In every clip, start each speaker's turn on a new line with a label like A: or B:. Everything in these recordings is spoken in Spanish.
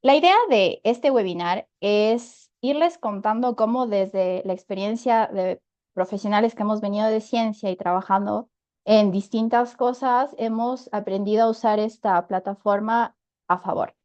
A: La idea de este webinar es irles contando cómo desde la experiencia de profesionales que hemos venido de ciencia y trabajando en distintas cosas, hemos aprendido a usar esta plataforma a favor.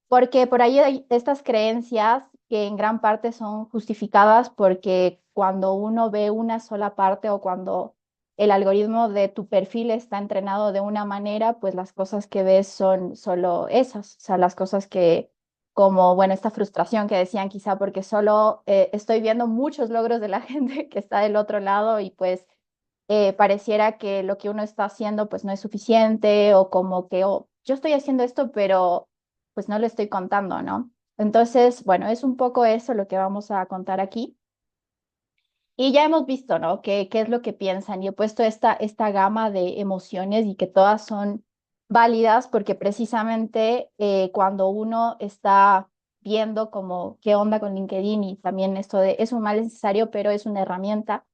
A: Porque por ahí hay estas creencias que en gran parte son justificadas porque cuando uno ve una sola parte o cuando el algoritmo de tu perfil está entrenado de una manera, pues las cosas que ves son solo esas, o sea, las cosas que, como, bueno, esta frustración que decían quizá porque solo estoy viendo muchos logros de la gente que está del otro lado y pues pareciera que lo que uno está haciendo pues no es suficiente o como que oh, yo estoy haciendo esto, pero pues no lo estoy contando, ¿no? Entonces, bueno, es un poco eso lo que vamos a contar aquí. Y ya hemos visto, ¿no? ¿Qué es lo que piensan? Y he puesto esta gama de emociones y que todas son válidas porque precisamente cuando uno está viendo como qué onda con LinkedIn y también esto de es un mal necesario, pero es una herramienta,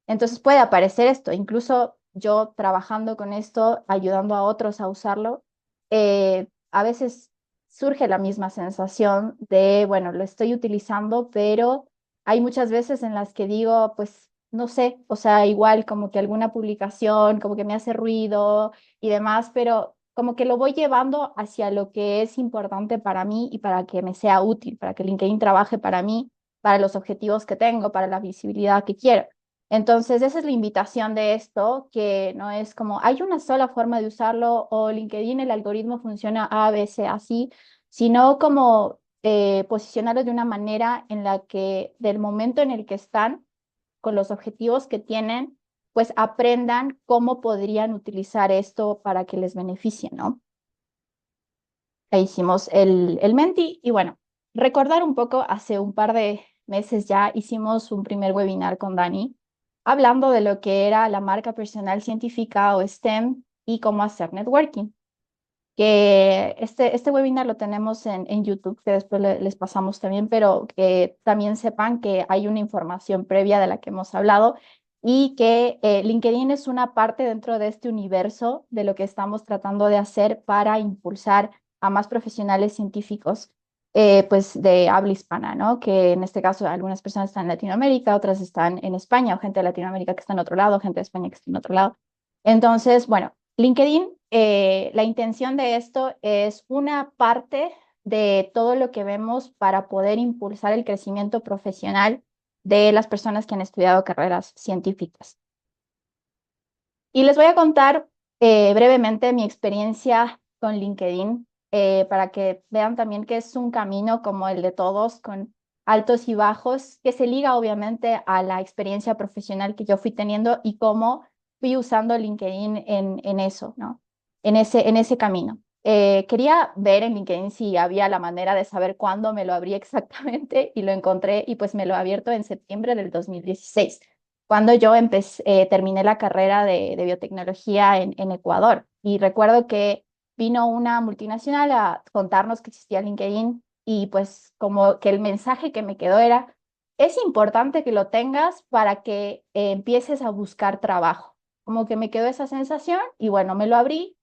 A: entonces puede aparecer esto. Incluso yo trabajando con esto, ayudando a otros a usarlo, a veces surge la misma sensación de, bueno, lo estoy utilizando, pero hay muchas veces en las que digo, pues, no sé, o sea, igual como que alguna publicación, como que me hace ruido y demás, pero como que lo voy llevando hacia lo que es importante para mí y para que me sea útil, para que LinkedIn trabaje para mí, para los objetivos que tengo, para la visibilidad que quiero. Entonces, esa es la invitación de esto, que no es como, hay una sola forma de usarlo o LinkedIn, el algoritmo funciona A, B, C, así, sino como posicionarlo de una manera en la que del momento en el que están, con los objetivos que tienen, pues aprendan cómo podrían utilizar esto para que les beneficie, ¿no? Ahí hicimos el Menti y bueno, recordar un poco, hace un par de meses ya hicimos un primer webinar con Dani hablando de lo que era la marca personal científica o STEM y cómo hacer networking que este webinar lo tenemos en YouTube, que después les pasamos también, pero que también sepan que hay una información previa de la que hemos hablado y que LinkedIn es una parte dentro de este universo de lo que estamos tratando de hacer para impulsar a más profesionales científicos, pues de habla hispana, ¿no? Que en este caso algunas personas están en Latinoamérica, otras están en España, o gente de Latinoamérica que está en otro lado, gente de España que está en otro lado. Entonces, bueno, LinkedIn, la intención de esto es una parte de todo lo que vemos para poder impulsar el crecimiento profesional de las personas que han estudiado carreras científicas. Y les voy a contar brevemente mi experiencia con LinkedIn para que vean también que es un camino como el de todos, con altos y bajos, que se liga obviamente a la experiencia profesional que yo fui teniendo y cómo fui usando LinkedIn en eso, ¿no? En ese camino. Quería ver en LinkedIn si había la manera de saber cuándo me lo abrí exactamente y lo encontré y pues me lo he abierto en septiembre del 2016 cuando yo terminé la carrera de biotecnología en Ecuador. Y recuerdo que vino una multinacional a contarnos que existía LinkedIn y pues como que el mensaje que me quedó era, es importante que lo tengas para que empieces a buscar trabajo. Como que me quedó esa sensación y bueno, me lo abrí,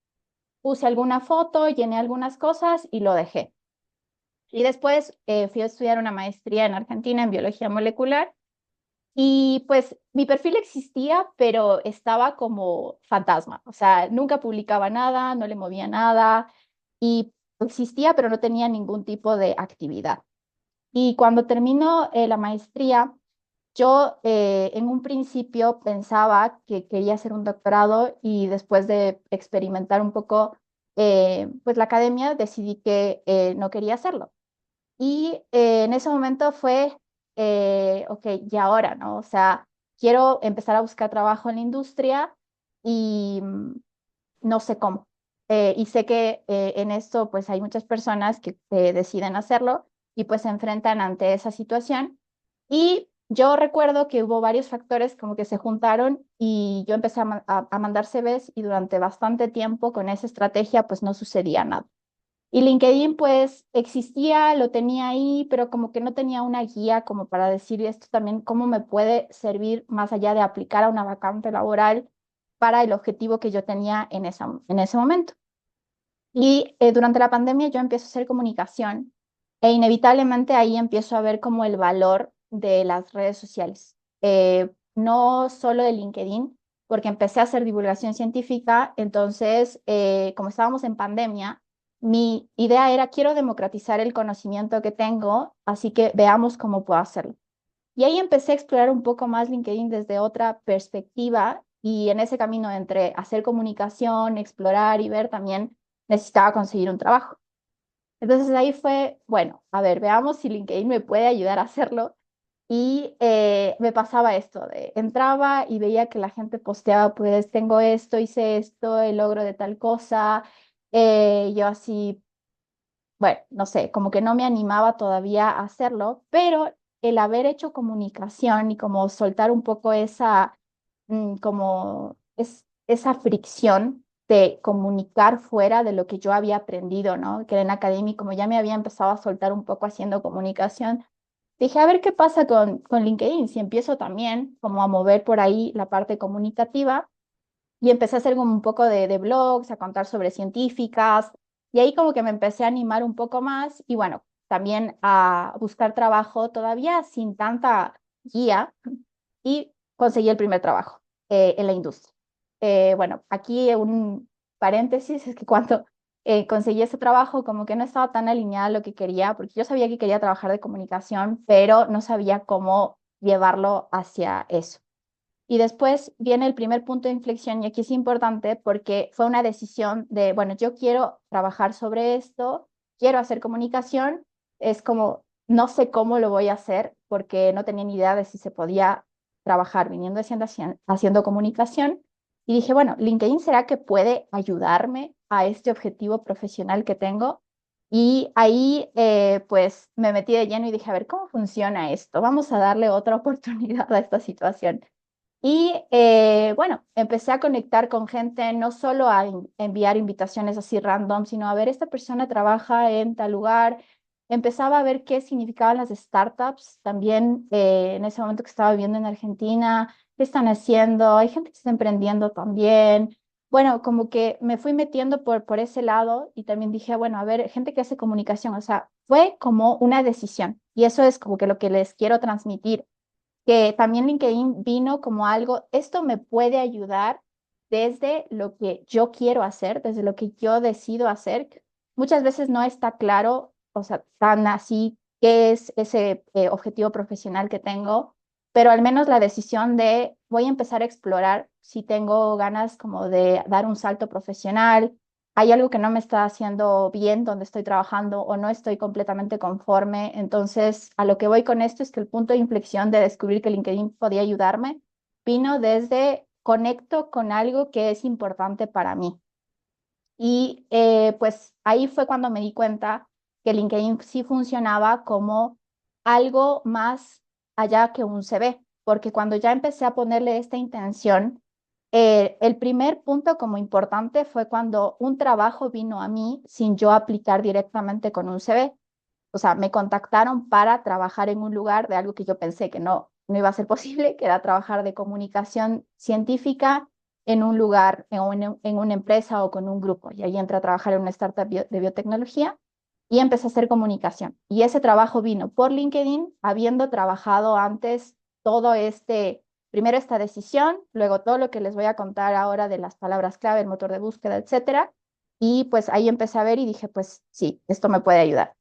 A: puse alguna foto, llené algunas cosas y lo dejé. Y después fui a estudiar una maestría en Argentina en biología molecular y pues mi perfil existía, pero estaba como fantasma. O sea, nunca publicaba nada, no le movía nada y existía, pero no tenía ningún tipo de actividad. Y cuando terminó la maestría, yo en un principio pensaba que quería hacer un doctorado y después de experimentar un poco pues la academia decidí que no quería hacerlo. Y en ese momento fue, ok, y ahora, ¿no? O sea, quiero empezar a buscar trabajo en la industria y no sé cómo. Y sé que en esto pues hay muchas personas que deciden hacerlo y pues se enfrentan ante esa situación. Y yo recuerdo que hubo varios factores como que se juntaron y yo empecé a mandar CVs y durante bastante tiempo con esa estrategia pues no sucedía nada. Y LinkedIn pues existía, lo tenía ahí, pero como que no tenía una guía como para decir esto también, cómo me puede servir más allá de aplicar a una vacante laboral para el objetivo que yo tenía en ese momento. Y durante la pandemia yo empiezo a hacer comunicación E inevitablemente ahí empiezo a ver como el valor de las redes sociales. No solo de LinkedIn, porque empecé a hacer divulgación científica, entonces, como estábamos en pandemia, mi idea era, quiero democratizar el conocimiento que tengo, así que veamos cómo puedo hacerlo. Y ahí empecé a explorar un poco más LinkedIn desde otra perspectiva y en ese camino entre hacer comunicación, explorar y ver también necesitaba conseguir un trabajo. Entonces ahí fue, bueno, a ver, veamos si LinkedIn me puede ayudar a hacerlo. Y me pasaba esto, de entraba y veía que la gente posteaba, pues tengo esto, hice esto, el logro de tal cosa. Yo así, bueno, no sé, como que no me animaba todavía a hacerlo, pero el haber hecho comunicación y como soltar un poco esa, esa fricción de comunicar fuera de lo que yo había aprendido, ¿no? Que era en academia, y como ya me había empezado a soltar un poco haciendo comunicación, dije, a ver qué pasa con LinkedIn, si empiezo también como a mover por ahí la parte comunicativa y empecé a hacer como un poco de blogs, a contar sobre científicas, y ahí como que me empecé a animar un poco más y bueno, también a buscar trabajo todavía sin tanta guía y conseguí el primer trabajo en la industria. Bueno, aquí un paréntesis es que cuando conseguí ese trabajo como que no estaba tan alineada a lo que quería, porque yo sabía que quería trabajar de comunicación, pero no sabía cómo llevarlo hacia eso. Y después viene el primer punto de inflexión y aquí es importante porque fue una decisión de, bueno, yo quiero trabajar sobre esto, quiero hacer comunicación, es como, no sé cómo lo voy a hacer porque no tenía ni idea de si se podía trabajar viniendo haciendo comunicación. Y dije, bueno, LinkedIn será que puede ayudarme a este objetivo profesional que tengo. Y ahí pues me metí de lleno y dije, a ver, ¿cómo funciona esto? Vamos a darle otra oportunidad a esta situación. Y bueno, empecé a conectar con gente, no solo a enviar invitaciones así random, sino a ver, esta persona trabaja en tal lugar. Empezaba a ver qué significaban las startups también en ese momento que estaba viviendo en Argentina, qué están haciendo, hay gente que está emprendiendo también. Bueno, como que me fui metiendo por ese lado y también dije, bueno, a ver, gente que hace comunicación, o sea, fue como una decisión y eso es como que lo que les quiero transmitir que también LinkedIn vino como algo, esto me puede ayudar desde lo que yo quiero hacer, desde lo que yo decido hacer. Muchas veces no está claro, o sea, tan así qué es ese objetivo profesional que tengo, pero al menos la decisión de voy a empezar a explorar si tengo ganas como de dar un salto profesional, hay algo que no me está haciendo bien donde estoy trabajando o no estoy completamente conforme. Entonces, a lo que voy con esto es que el punto de inflexión de descubrir que LinkedIn podía ayudarme vino desde conecto con algo que es importante para mí. Y pues ahí fue cuando me di cuenta que LinkedIn sí funcionaba como algo más allá que un CV, porque cuando ya empecé a ponerle esta intención, el primer punto como importante fue cuando un trabajo vino a mí sin yo aplicar directamente con un CV. O sea, me contactaron para trabajar en un lugar de algo que yo pensé que no iba a ser posible, que era trabajar de comunicación científica en un lugar, en una empresa o con un grupo. Y ahí entré a trabajar en una startup de biotecnología y empecé a hacer comunicación. Y ese trabajo vino por LinkedIn, habiendo trabajado antes todo este, primero esta decisión, luego todo lo que les voy a contar ahora de las palabras clave, el motor de búsqueda, etcétera. Y pues ahí empecé a ver y dije, pues sí, esto me puede ayudar.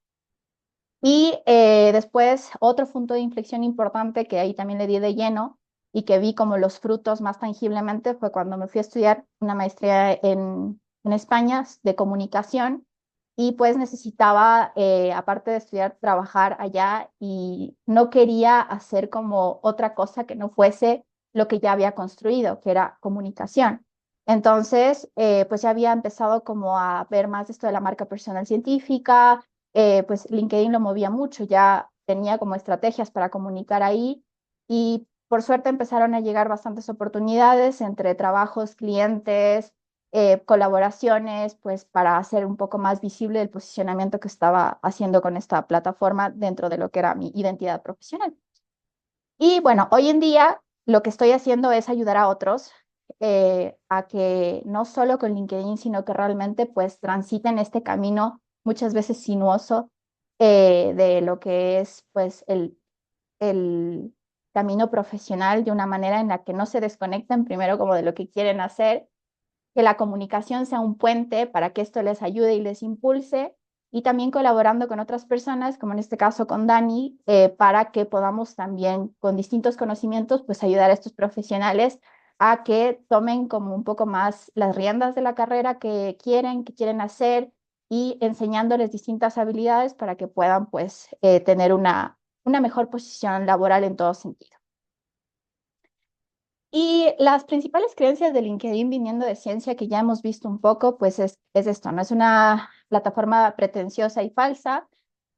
A: Y después otro punto de inflexión importante que ahí también le di de lleno y que vi como los frutos más tangiblemente fue cuando me fui a estudiar una maestría en España de comunicación y pues necesitaba, aparte de estudiar, trabajar allá y no quería hacer como otra cosa que no fuese lo que ya había construido, que era comunicación. Entonces, pues ya había empezado como a ver más esto de la marca personal científica, pues LinkedIn lo movía mucho, ya tenía como estrategias para comunicar ahí y por suerte empezaron a llegar bastantes oportunidades entre trabajos, clientes, colaboraciones, pues para hacer un poco más visible el posicionamiento que estaba haciendo con esta plataforma dentro de lo que era mi identidad profesional. Y bueno, hoy en día lo que estoy haciendo es ayudar a otros a que no solo con LinkedIn, sino que realmente pues transiten este camino muchas veces sinuoso de lo que es pues el camino profesional de una manera en la que no se desconecten primero como de lo que quieren hacer, que la comunicación sea un puente para que esto les ayude y les impulse, y también colaborando con otras personas, como en este caso con Dani, para que podamos también con distintos conocimientos pues ayudar a estos profesionales a que tomen como un poco más las riendas de la carrera que quieren hacer, y enseñándoles distintas habilidades para que puedan pues tener una mejor posición laboral en todo sentido. Y las principales creencias de LinkedIn viniendo de ciencia que ya hemos visto un poco, pues es esto, ¿no? Es una plataforma pretenciosa y falsa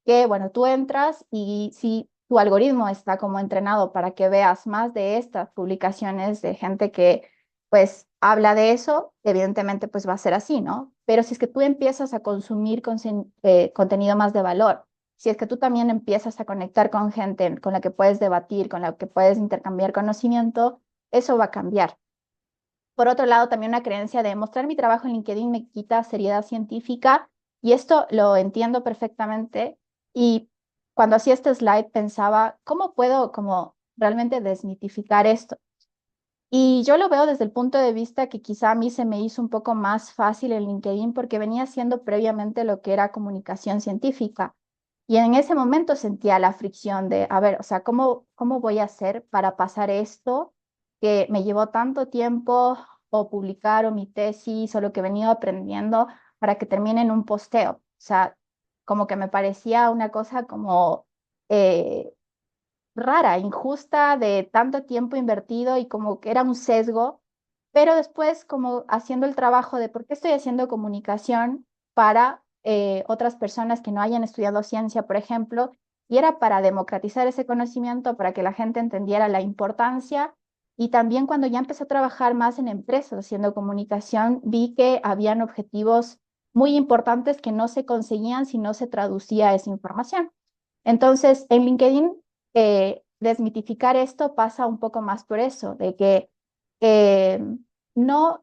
A: que, bueno, tú entras y si tu algoritmo está como entrenado para que veas más de estas publicaciones de gente que, pues, habla de eso, evidentemente, pues va a ser así, ¿no? Pero si es que tú empiezas a consumir contenido más de valor, si es que tú también empiezas a conectar con gente con la que puedes debatir, con la que puedes intercambiar conocimiento, eso va a cambiar. Por otro lado, también una creencia de mostrar mi trabajo en LinkedIn me quita seriedad científica, y esto lo entiendo perfectamente. Y cuando hacía este slide pensaba, ¿cómo puedo como realmente desmitificar esto? Y yo lo veo desde el punto de vista que quizá a mí se me hizo un poco más fácil en LinkedIn porque venía haciendo previamente lo que era comunicación científica. Y en ese momento sentía la fricción de, a ver, o sea, ¿cómo voy a hacer para pasar esto que me llevó tanto tiempo, o publicar, o mi tesis, o lo que he venido aprendiendo, para que termine en un posteo? O sea, como que me parecía una cosa como eh, rara, injusta, de tanto tiempo invertido, y como que era un sesgo. Pero después como haciendo el trabajo de por qué estoy haciendo comunicación para otras personas que no hayan estudiado ciencia, por ejemplo, y era para democratizar ese conocimiento, para que la gente entendiera la importancia. Y también cuando ya empecé a trabajar más en empresas haciendo comunicación, vi que habían objetivos muy importantes que no se conseguían si no se traducía esa información. Entonces, en LinkedIn, desmitificar esto pasa un poco más por eso, de que eh, no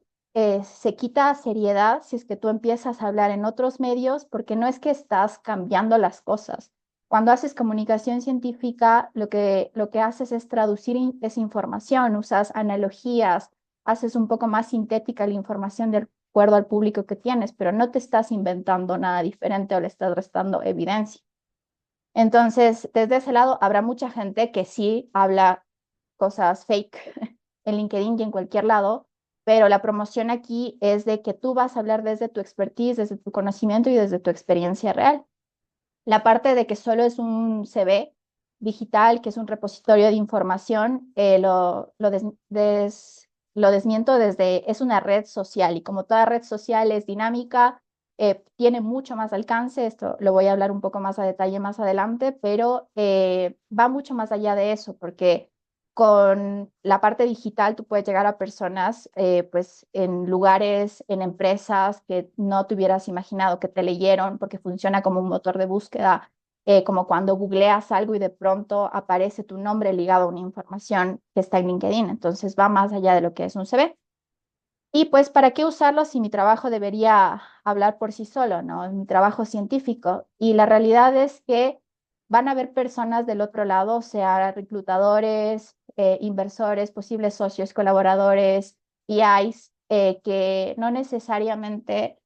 A: se quita seriedad si es que tú empiezas a hablar en otros medios, porque no es que estás cambiando las cosas. Cuando haces comunicación científica, lo que haces es traducir esa información, usas analogías, haces un poco más sintética la información de acuerdo al público que tienes, pero no te estás inventando nada diferente o le estás restando evidencia. Entonces, desde ese lado, habrá mucha gente que sí habla cosas fake en LinkedIn y en cualquier lado, pero la promoción aquí es de que tú vas a hablar desde tu expertise, desde tu conocimiento y desde tu experiencia real. La parte de que solo es un CV digital, que es un repositorio de información, lo desmiento desde, es una red social, y como toda red social es dinámica, tiene mucho más alcance. Esto lo voy a hablar un poco más a detalle más adelante, pero va mucho más allá de eso, porque con la parte digital tú puedes llegar a personas pues en lugares, en empresas que no te hubieras imaginado que te leyeron, porque funciona como un motor de búsqueda, como cuando googleas algo y de pronto aparece tu nombre ligado a una información que está en LinkedIn. Entonces va más allá de lo que es un CV. Y pues, ¿para qué usarlo si mi trabajo debería hablar por sí solo, ¿no? Es mi trabajo científico. Y la realidad es que van a haber personas del otro lado, o sea, reclutadores, inversores, posibles socios, colaboradores, PIs, que no necesariamente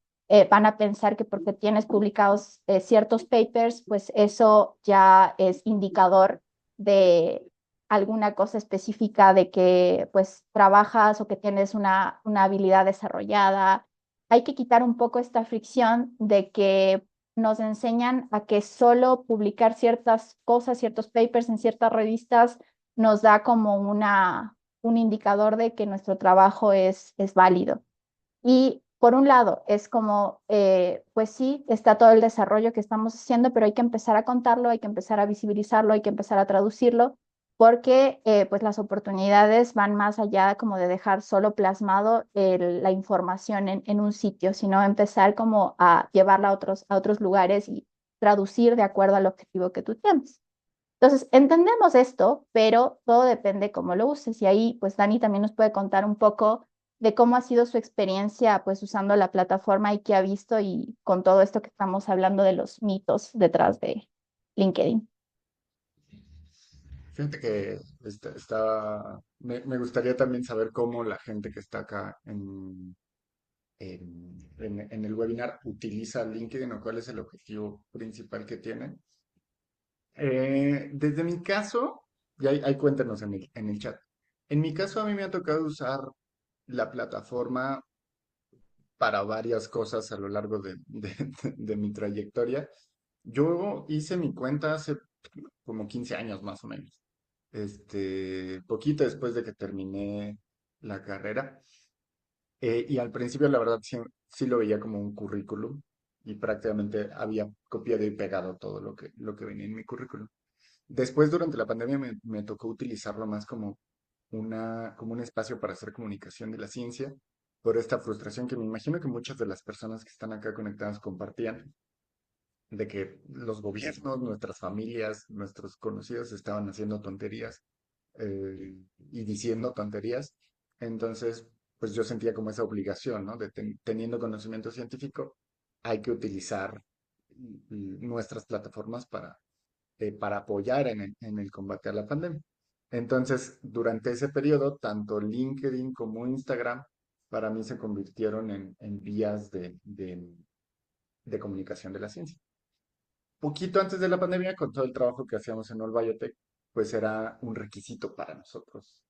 A: van a pensar que porque tienes publicados ciertos papers, pues eso ya es indicador de alguna cosa específica, de que pues trabajas o que tienes una habilidad desarrollada. Hay que quitar un poco esta fricción de que nos enseñan a que solo publicar ciertas cosas, ciertos papers en ciertas revistas nos da como un indicador de que nuestro trabajo es válido. Y por un lado, es como, pues sí, está todo el desarrollo que estamos haciendo, pero hay que empezar a contarlo, hay que empezar a visibilizarlo, hay que empezar a traducirlo, porque pues las oportunidades van más allá como de dejar solo plasmado la información en un sitio, sino empezar como a llevarla a otros lugares y traducir de acuerdo al objetivo que tú tienes. Entonces, entendemos esto, pero todo depende cómo lo uses. Y ahí, pues Dani también nos puede contar un poco de cómo ha sido su experiencia, pues usando la plataforma, y qué ha visto, y con todo esto que estamos hablando de los mitos detrás de. LinkedIn.
B: Fíjate que me gustaría también saber cómo la gente que está acá en el webinar utiliza LinkedIn o cuál es el objetivo principal que tienen. Desde mi caso, y ahí cuéntenos en el chat. En mi caso, a mí me ha tocado usar la plataforma para varias cosas a lo largo de mi trayectoria. Yo hice mi cuenta hace como 15 años más o menos. Poquito después de que terminé la carrera. Y al principio, la verdad, sí, sí lo veía como un currículum y prácticamente había copiado y pegado todo lo que venía en mi currículum. Después, durante la pandemia, me tocó utilizarlo más como como un espacio para hacer comunicación de la ciencia, por esta frustración que me imagino que muchas de las personas que están acá conectadas compartían, de que los gobiernos, nuestras familias, nuestros conocidos estaban haciendo tonterías y diciendo tonterías. Entonces, pues yo sentía como esa obligación, ¿no? Teniendo conocimiento científico, hay que utilizar nuestras plataformas para apoyar en el combate a la pandemia. Entonces, durante ese periodo, tanto LinkedIn como Instagram para mí se convirtieron en vías de comunicación de la ciencia. Poquito antes de la pandemia, con todo el trabajo que hacíamos en All Biotech, pues era un requisito para nosotros,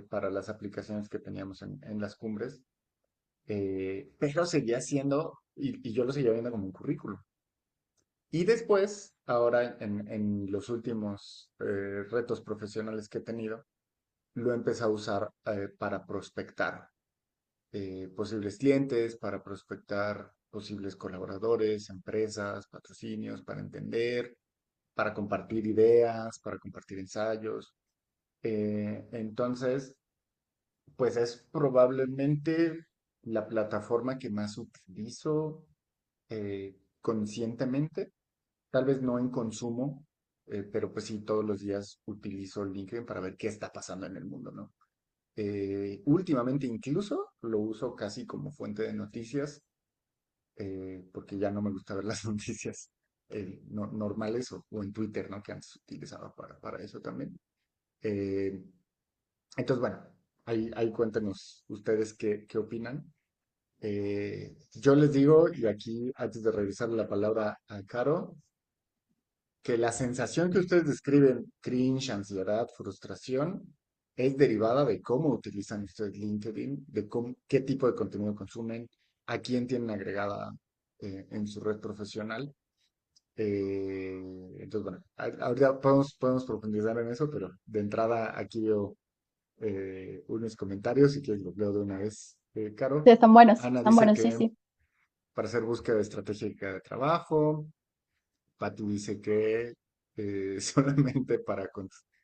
B: para las aplicaciones que teníamos en las cumbres, pero seguía siendo, y yo lo seguía viendo como un currículum. Y después, ahora en los últimos retos profesionales que he tenido, lo he empezado a usar para prospectar posibles clientes, para prospectar posibles colaboradores, empresas, patrocinios, para entender, para compartir ideas, para compartir ensayos. Entonces, pues es probablemente la plataforma que más utilizo conscientemente. Tal vez no en consumo, pero pues sí, todos los días utilizo LinkedIn para ver qué está pasando en el mundo, ¿no? Últimamente incluso lo uso casi como fuente de noticias, porque ya no me gusta ver las noticias normales o en Twitter, ¿no? Que antes utilizaba para eso también. Eh, entonces, bueno, ahí cuéntenos ustedes qué opinan. Yo les digo, y aquí antes de regresar la palabra a Caro, que la sensación que ustedes describen, cringe, ansiedad, frustración, es derivada de cómo utilizan ustedes LinkedIn, de qué tipo de contenido consumen, a quién tienen agregada en su red profesional. Entonces, bueno, ahorita podemos profundizar en eso, pero de entrada aquí veo unos comentarios, si quieres los leo de una vez.
A: Sí,
B: Caro, Ana
A: están
B: dice
A: buenos, sí,
B: que
A: sí.
B: para hacer búsqueda estratégica de trabajo. Pati dice que solamente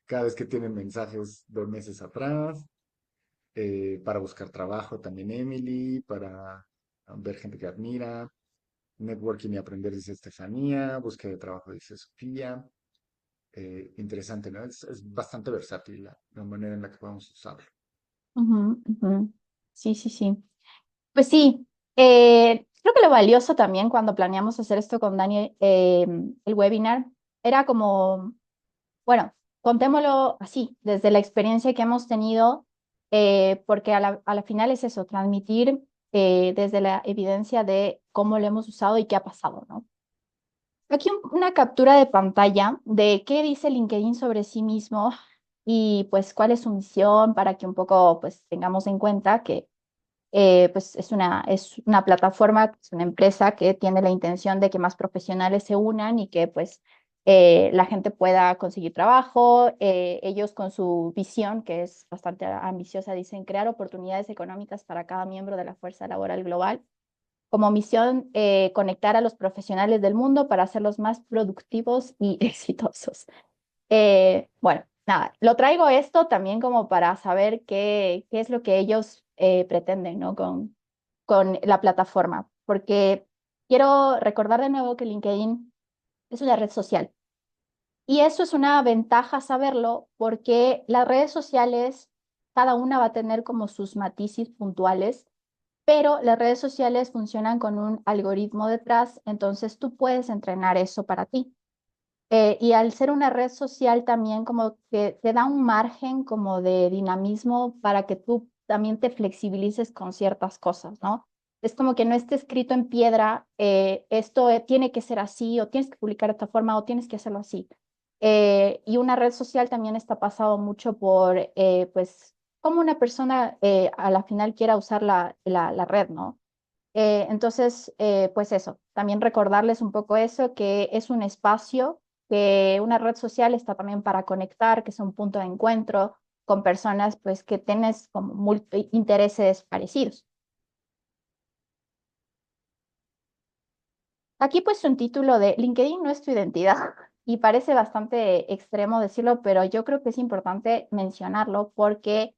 B: cada vez que tienen mensajes de meses atrás, para buscar trabajo también Emily, para ver gente que admira, networking y aprender dice Estefanía, búsqueda de trabajo dice Sofía. Interesante, ¿no? Es bastante versátil la manera en la que podemos usarlo.
A: Ujú, ujú. Sí, sí, sí. Pues sí, creo que lo valioso también cuando planeamos hacer esto con Dani, el webinar, era como, bueno, contémoslo así, desde la experiencia que hemos tenido, porque a la final es eso, transmitir desde la evidencia de cómo lo hemos usado y qué ha pasado, ¿no? Aquí una captura de pantalla de qué dice LinkedIn sobre sí mismo y pues cuál es su misión para que un poco pues tengamos en cuenta que pues es una plataforma, es una empresa que tiene la intención de que más profesionales se unan y que pues la gente pueda conseguir trabajo. Ellos con su visión, que es bastante ambiciosa, dicen crear oportunidades económicas para cada miembro de la fuerza laboral global. Como misión, conectar a los profesionales del mundo para hacerlos más productivos y exitosos. Bueno, nada, lo traigo esto también como para saber qué es lo que ellos pretenden, ¿no? Con la plataforma, porque quiero recordar de nuevo que LinkedIn es una red social y eso es una ventaja saberlo porque las redes sociales, cada una va a tener como sus matices puntuales, pero las redes sociales funcionan con un algoritmo detrás, entonces tú puedes entrenar eso para ti. Y al ser una red social también como que te da un margen como de dinamismo para que tú también te flexibilices con ciertas cosas, ¿no? Es como que no esté escrito en piedra, esto tiene que ser así, o tienes que publicar de esta forma, o tienes que hacerlo así. Y una red social también está pasado mucho por, pues, cómo una persona a la final quiera usar la red, ¿no? Entonces, pues eso, también recordarles un poco eso, que es un espacio, que una red social está también para conectar, que es un punto de encuentro con personas pues que tienes como intereses parecidos. Aquí pues un título de LinkedIn no es tu identidad y parece bastante extremo decirlo, pero yo creo que es importante mencionarlo porque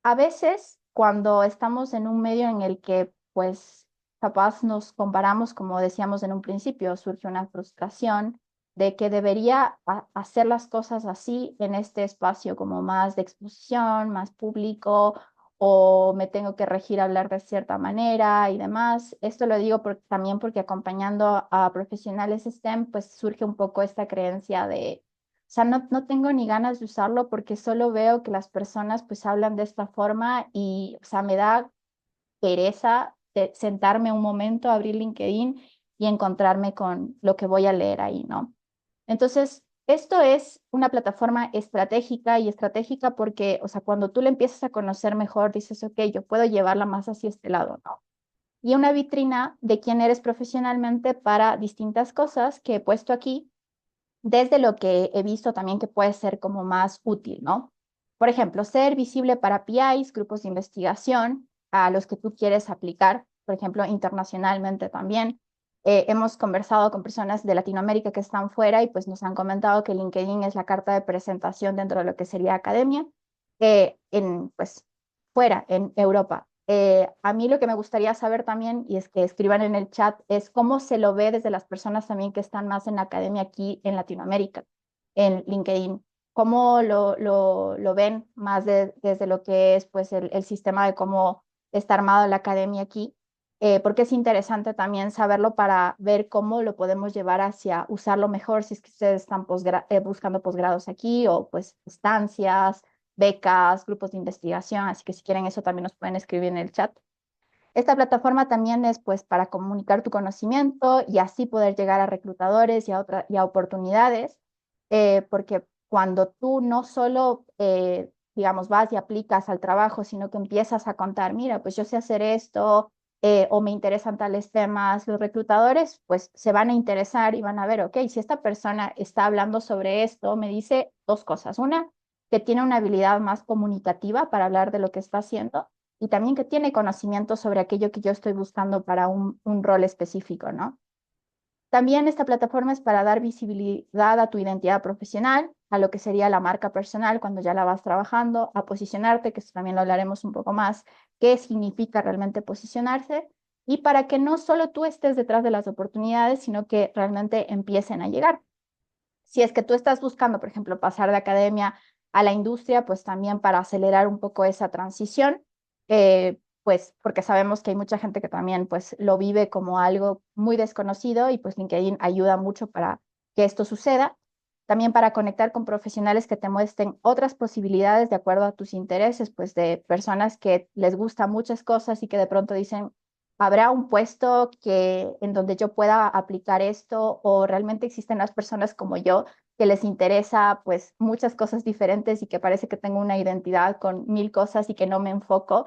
A: a veces, cuando estamos en un medio en el que, pues, capaz nos comparamos, como decíamos en un principio, surge una frustración de que debería hacer las cosas así en este espacio como más de exposición, más público, o me tengo que regir a hablar de cierta manera y demás. Esto lo digo también porque acompañando a profesionales STEM, pues surge un poco esta creencia de o sea, no tengo ni ganas de usarlo porque solo veo que las personas pues hablan de esta forma y, o sea, me da pereza de sentarme un momento, abrir LinkedIn y encontrarme con lo que voy a leer ahí, ¿no? Entonces, esto es una plataforma estratégica y estratégica porque, o sea, cuando tú le empiezas a conocer mejor, dices, ok, yo puedo llevarla más hacia este lado, ¿no? Y una vitrina de quién eres profesionalmente para distintas cosas que he puesto aquí desde lo que he visto también que puede ser como más útil, ¿no? Por ejemplo, ser visible para PIs, grupos de investigación a los que tú quieres aplicar, por ejemplo, internacionalmente también. Hemos conversado con personas de Latinoamérica que están fuera y pues nos han comentado que LinkedIn es la carta de presentación dentro de lo que sería academia, pues fuera, en Europa. A mí lo que me gustaría saber también, y es que escriban en el chat, es cómo se lo ve desde las personas también que están más en la academia aquí en Latinoamérica, en LinkedIn. ¿Cómo lo ven más desde lo que es pues el sistema de cómo está armado la academia aquí? Porque es interesante también saberlo para ver cómo lo podemos llevar hacia usarlo mejor si es que ustedes están buscando posgrados aquí o pues estancias, becas, grupos de investigación, así que si quieren eso también nos pueden escribir en el chat. Esta plataforma también es pues para comunicar tu conocimiento y así poder llegar a reclutadores y a oportunidades, porque cuando tú no solo, digamos, vas y aplicas al trabajo, sino que empiezas a contar, mira, pues yo sé hacer esto o me interesan tales temas, los reclutadores pues se van a interesar y van a ver, ok, si esta persona está hablando sobre esto, me dice dos cosas. Una, que tiene una habilidad más comunicativa para hablar de lo que está haciendo y también que tiene conocimiento sobre aquello que yo estoy buscando para un rol específico, ¿no? También esta plataforma es para dar visibilidad a tu identidad profesional, a lo que sería la marca personal cuando ya la vas trabajando, a posicionarte, que esto también lo hablaremos un poco más, qué significa realmente posicionarse, y para que no solo tú estés detrás de las oportunidades, sino que realmente empiecen a llegar. Si es que tú estás buscando, por ejemplo, pasar de academia a la industria, pues también para acelerar un poco esa transición, pues porque sabemos que hay mucha gente que también pues lo vive como algo muy desconocido y pues LinkedIn ayuda mucho para que esto suceda. También para conectar con profesionales que te muestren otras posibilidades de acuerdo a tus intereses, pues de personas que les gustan muchas cosas y que de pronto dicen, ¿habrá un puesto en donde yo pueda aplicar esto o realmente existen las personas como yo que les interesa pues muchas cosas diferentes y que parece que tengo una identidad con mil cosas y que no me enfoco?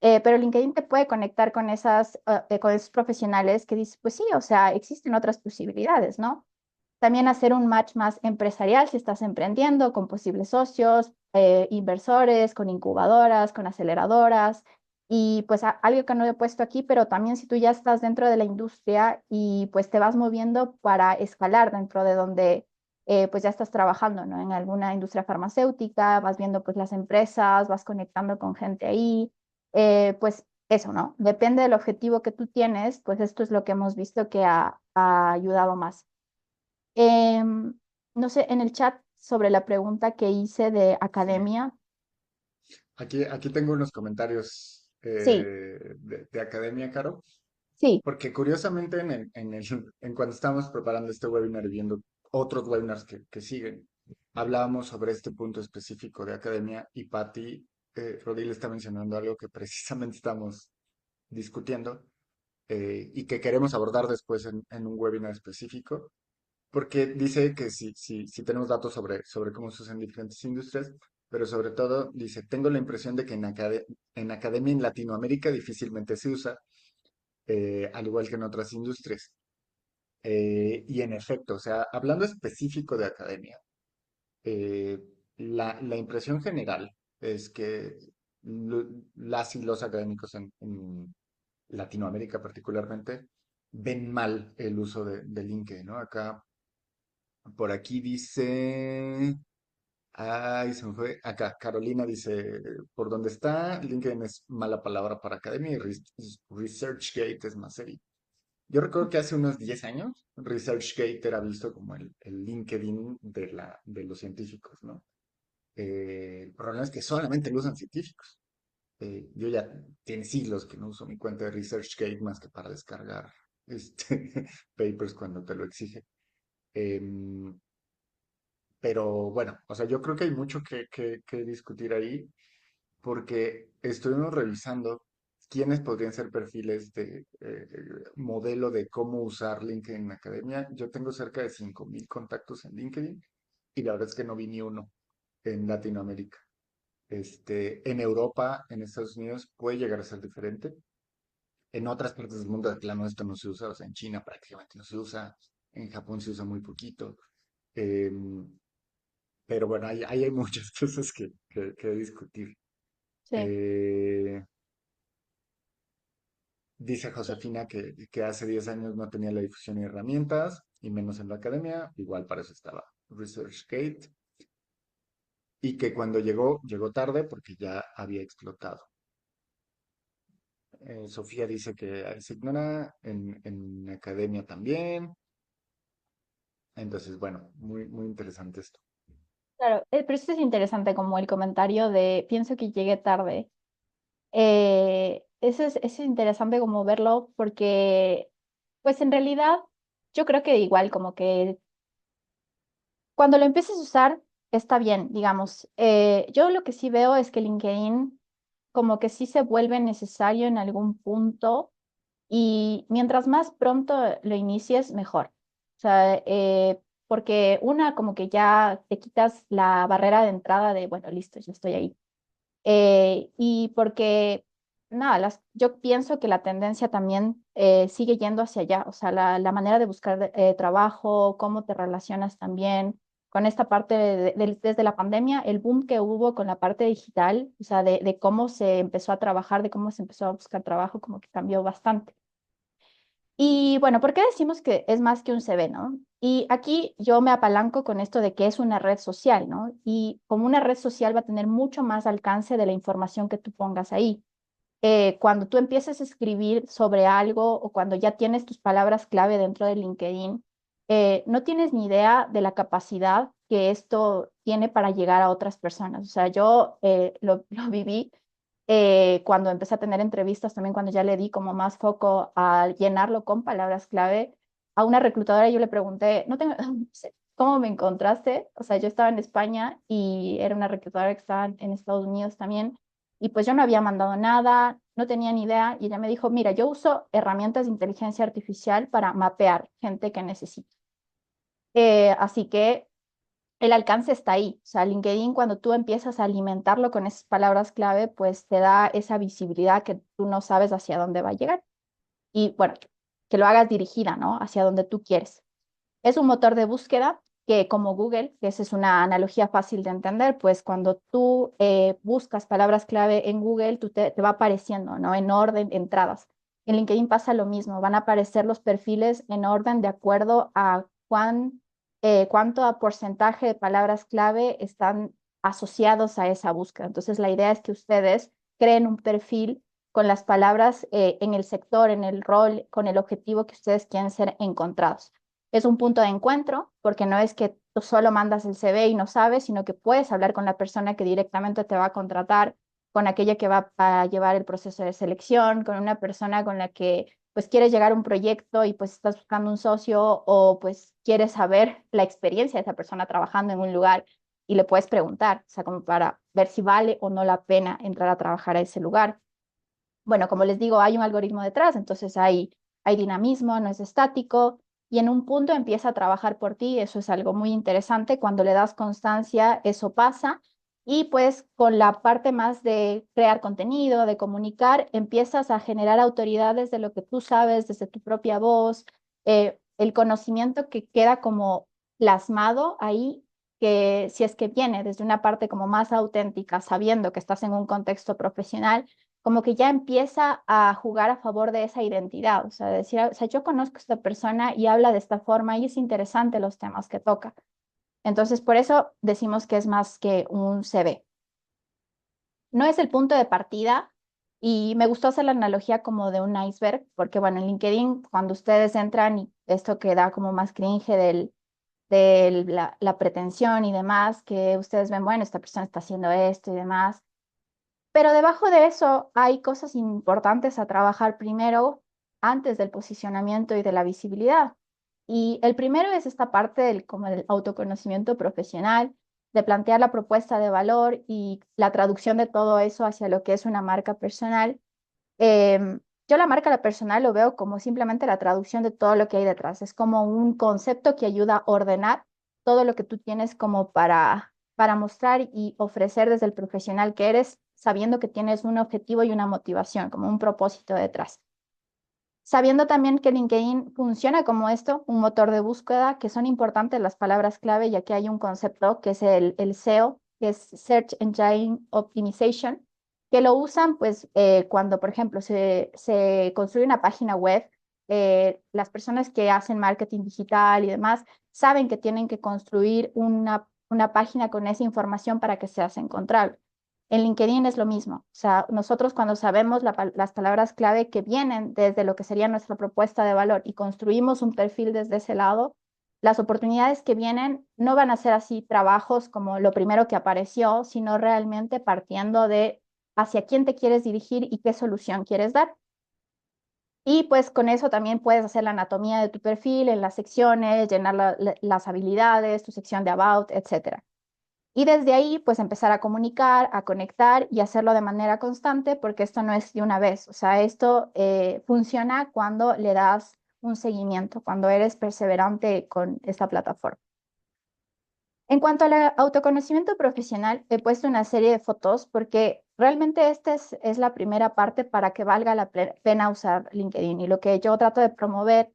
A: Pero LinkedIn te puede conectar con esos profesionales que dices, pues sí, o sea, existen otras posibilidades, ¿no? También hacer un match más empresarial si estás emprendiendo con posibles socios, inversores, con incubadoras, con aceleradoras. Y pues algo que no he puesto aquí, pero también si tú ya estás dentro de la industria y pues te vas moviendo para escalar dentro de donde pues ya estás trabajando, ¿no? En alguna industria farmacéutica, vas viendo pues las empresas, vas conectando con gente ahí, pues eso, ¿no? Depende del objetivo que tú tienes, pues esto es lo que hemos visto que ha ayudado más. Em, no sé, en el chat sobre la pregunta que hice de
B: Sí.
A: academia,
B: Aquí tengo unos comentarios
A: sí,
B: de academia, Caro,
A: sí,
B: porque curiosamente en cuando estábamos preparando este webinar y viendo otros webinars que siguen. Hablábamos sobre este punto específico de academia y Patti Rodil está mencionando algo que precisamente estamos discutiendo y que queremos abordar después en un webinar específico, porque dice que si tenemos datos sobre cómo se usa en diferentes industrias, pero sobre todo dice, tengo la impresión de que en academia en Latinoamérica difícilmente se usa, al igual que en otras industrias. Y en efecto, o sea, hablando específico de academia, eh, la impresión general es que las y los académicos en Latinoamérica particularmente ven mal el uso de LinkedIn, ¿no? Acá, por aquí dice, ay, se me fue, acá, Carolina dice, por donde está, LinkedIn es mala palabra para academia y ResearchGate es más serio. Yo recuerdo que hace unos 10 años, ResearchGate era visto como el LinkedIn de los científicos, ¿no? El problema es que solamente lo usan científicos. Yo ya tiene siglos que no uso mi cuenta de ResearchGate más que para descargar papers cuando te lo exige. Em, pero bueno, o sea, yo creo que hay mucho que discutir ahí porque estuvimos revisando quiénes podrían ser perfiles de modelo de cómo usar LinkedIn en academia. Yo tengo cerca de 5,000 contactos en LinkedIn y la verdad es que no vi ni uno en Latinoamérica. En Europa, en Estados Unidos, puede llegar a ser diferente. En otras partes del mundo, de plano, esto no se usa. O sea, en China prácticamente no se usa. En Japón se usa muy poquito. Em, pero bueno, ahí hay muchas cosas que discutir.
A: Sí.
B: Eh, Dice Josefina que hace 10 años no tenía la difusión y herramientas, y menos en la academia. Igual para eso estaba ResearchGate. Y que cuando llegó tarde porque ya había explotado. Sofía dice que se ignora en academia también. Entonces, bueno, muy interesante esto.
A: Claro, pero esto es interesante como el comentario de pienso que llegué tarde. Eso es interesante como verlo porque, pues en realidad, yo creo que igual como que cuando lo empieces a usar, está bien, digamos. Yo lo que sí veo es que LinkedIn como que sí se vuelve necesario en algún punto y mientras más pronto lo inicies, mejor. O sea, porque una, como que ya te quitas la barrera de entrada de, bueno, listo, ya estoy ahí. Y porque, nada, yo pienso que la tendencia también sigue yendo hacia allá. O sea, la manera de buscar trabajo, cómo te relacionas también con esta parte desde la pandemia, el boom que hubo con la parte digital, o sea, de cómo se empezó a trabajar, de cómo se empezó a buscar trabajo, como que cambió bastante. Y bueno, ¿por qué decimos que es más que un CV, no? Y aquí yo me apalanco con esto de que es una red social, ¿no? Y como una red social va a tener mucho más alcance de la información que tú pongas ahí. Cuando tú empieces a escribir sobre algo o cuando ya tienes tus palabras clave dentro de LinkedIn, no tienes ni idea de la capacidad que esto tiene para llegar a otras personas. O sea, yo lo viví cuando empecé a tener entrevistas, también cuando ya le di como más foco a llenarlo con palabras clave, a una reclutadora yo le pregunté, no tengo, no sé, ¿cómo me encontraste? O sea, yo estaba en España y era una reclutadora que estaba en Estados Unidos también, y pues yo no había mandado nada, no tenía ni idea, y ella me dijo, mira, yo uso herramientas de inteligencia artificial para mapear gente que necesito. Así que el alcance está ahí. O sea, LinkedIn, cuando tú empiezas a alimentarlo con esas palabras clave, pues te da esa visibilidad que tú no sabes hacia dónde va a llegar. Y bueno, que lo hagas dirigida, ¿no? Hacia donde tú quieres. Es un motor de búsqueda que como Google, que esa es una analogía fácil de entender, pues cuando tú buscas palabras clave en Google, te va apareciendo, ¿no? En orden, entradas. En LinkedIn pasa lo mismo, van a aparecer los perfiles en orden de acuerdo a cuánto a porcentaje de palabras clave están asociados a esa búsqueda. Entonces, la idea es que ustedes creen un perfil con las palabras en el sector, en el rol, con el objetivo que ustedes quieren ser encontrados. Es un punto de encuentro, porque no es que tú solo mandas el CV y no sabes, sino que puedes hablar con la persona que directamente te va a contratar, con aquella que va a llevar el proceso de selección, con una persona con la que pues quieres llegar a un proyecto y pues estás buscando un socio o pues quieres saber la experiencia de esa persona trabajando en un lugar y le puedes preguntar, o sea, como para ver si vale o no la pena entrar a trabajar a ese lugar. Bueno, como les digo, hay un algoritmo detrás, entonces hay dinamismo, no es estático, y en un punto empieza a trabajar por ti, eso es algo muy interesante, cuando le das constancia, eso pasa, y pues con la parte más de crear contenido, de comunicar, empiezas a generar autoridades de lo que tú sabes desde tu propia voz, el conocimiento que queda como plasmado ahí, que si es que viene desde una parte como más auténtica, sabiendo que estás en un contexto profesional, como que ya empieza a jugar a favor de esa identidad, o sea, decir, o sea, yo conozco a esta persona y habla de esta forma y es interesante los temas que toca. Entonces, por eso decimos que es más que un CV. No es el punto de partida y me gustó hacer la analogía como de un iceberg, porque bueno, en LinkedIn, cuando ustedes entran y esto que da como más cringe de la pretensión y demás, que ustedes ven, bueno, esta persona está haciendo esto y demás, pero debajo de eso hay cosas importantes a trabajar primero antes del posicionamiento y de la visibilidad. Y el primero es esta parte del, como el autoconocimiento profesional, de plantear la propuesta de valor y la traducción de todo eso hacia lo que es una marca personal. Yo la marca personal lo veo como simplemente la traducción de todo lo que hay detrás. Es como un concepto que ayuda a ordenar todo lo que tú tienes como para mostrar y ofrecer desde el profesional que eres, sabiendo que tienes un objetivo y una motivación, como un propósito detrás. Sabiendo también que LinkedIn funciona como esto, un motor de búsqueda, que son importantes las palabras clave, ya que hay un concepto que es el SEO, que es Search Engine Optimization, que lo usan pues cuando, por ejemplo, se construye una página web, las personas que hacen marketing digital y demás saben que tienen que construir una página con esa información para que sea encontrable. En LinkedIn es lo mismo. O sea, nosotros cuando sabemos las palabras clave que vienen desde lo que sería nuestra propuesta de valor y construimos un perfil desde ese lado, las oportunidades que vienen no van a ser así trabajos como lo primero que apareció, sino realmente partiendo de hacia quién te quieres dirigir y qué solución quieres dar. Y pues con eso también puedes hacer la anatomía de tu perfil en las secciones, llenar las habilidades, tu sección de about, etcétera. Y desde ahí, pues empezar a comunicar, a conectar y hacerlo de manera constante, porque esto no es de una vez. O sea, esto funciona cuando le das un seguimiento, cuando eres perseverante con esta plataforma. En cuanto al autoconocimiento profesional, he puesto una serie de fotos porque realmente esta es la primera parte para que valga la pena usar LinkedIn. Y lo que yo trato de promover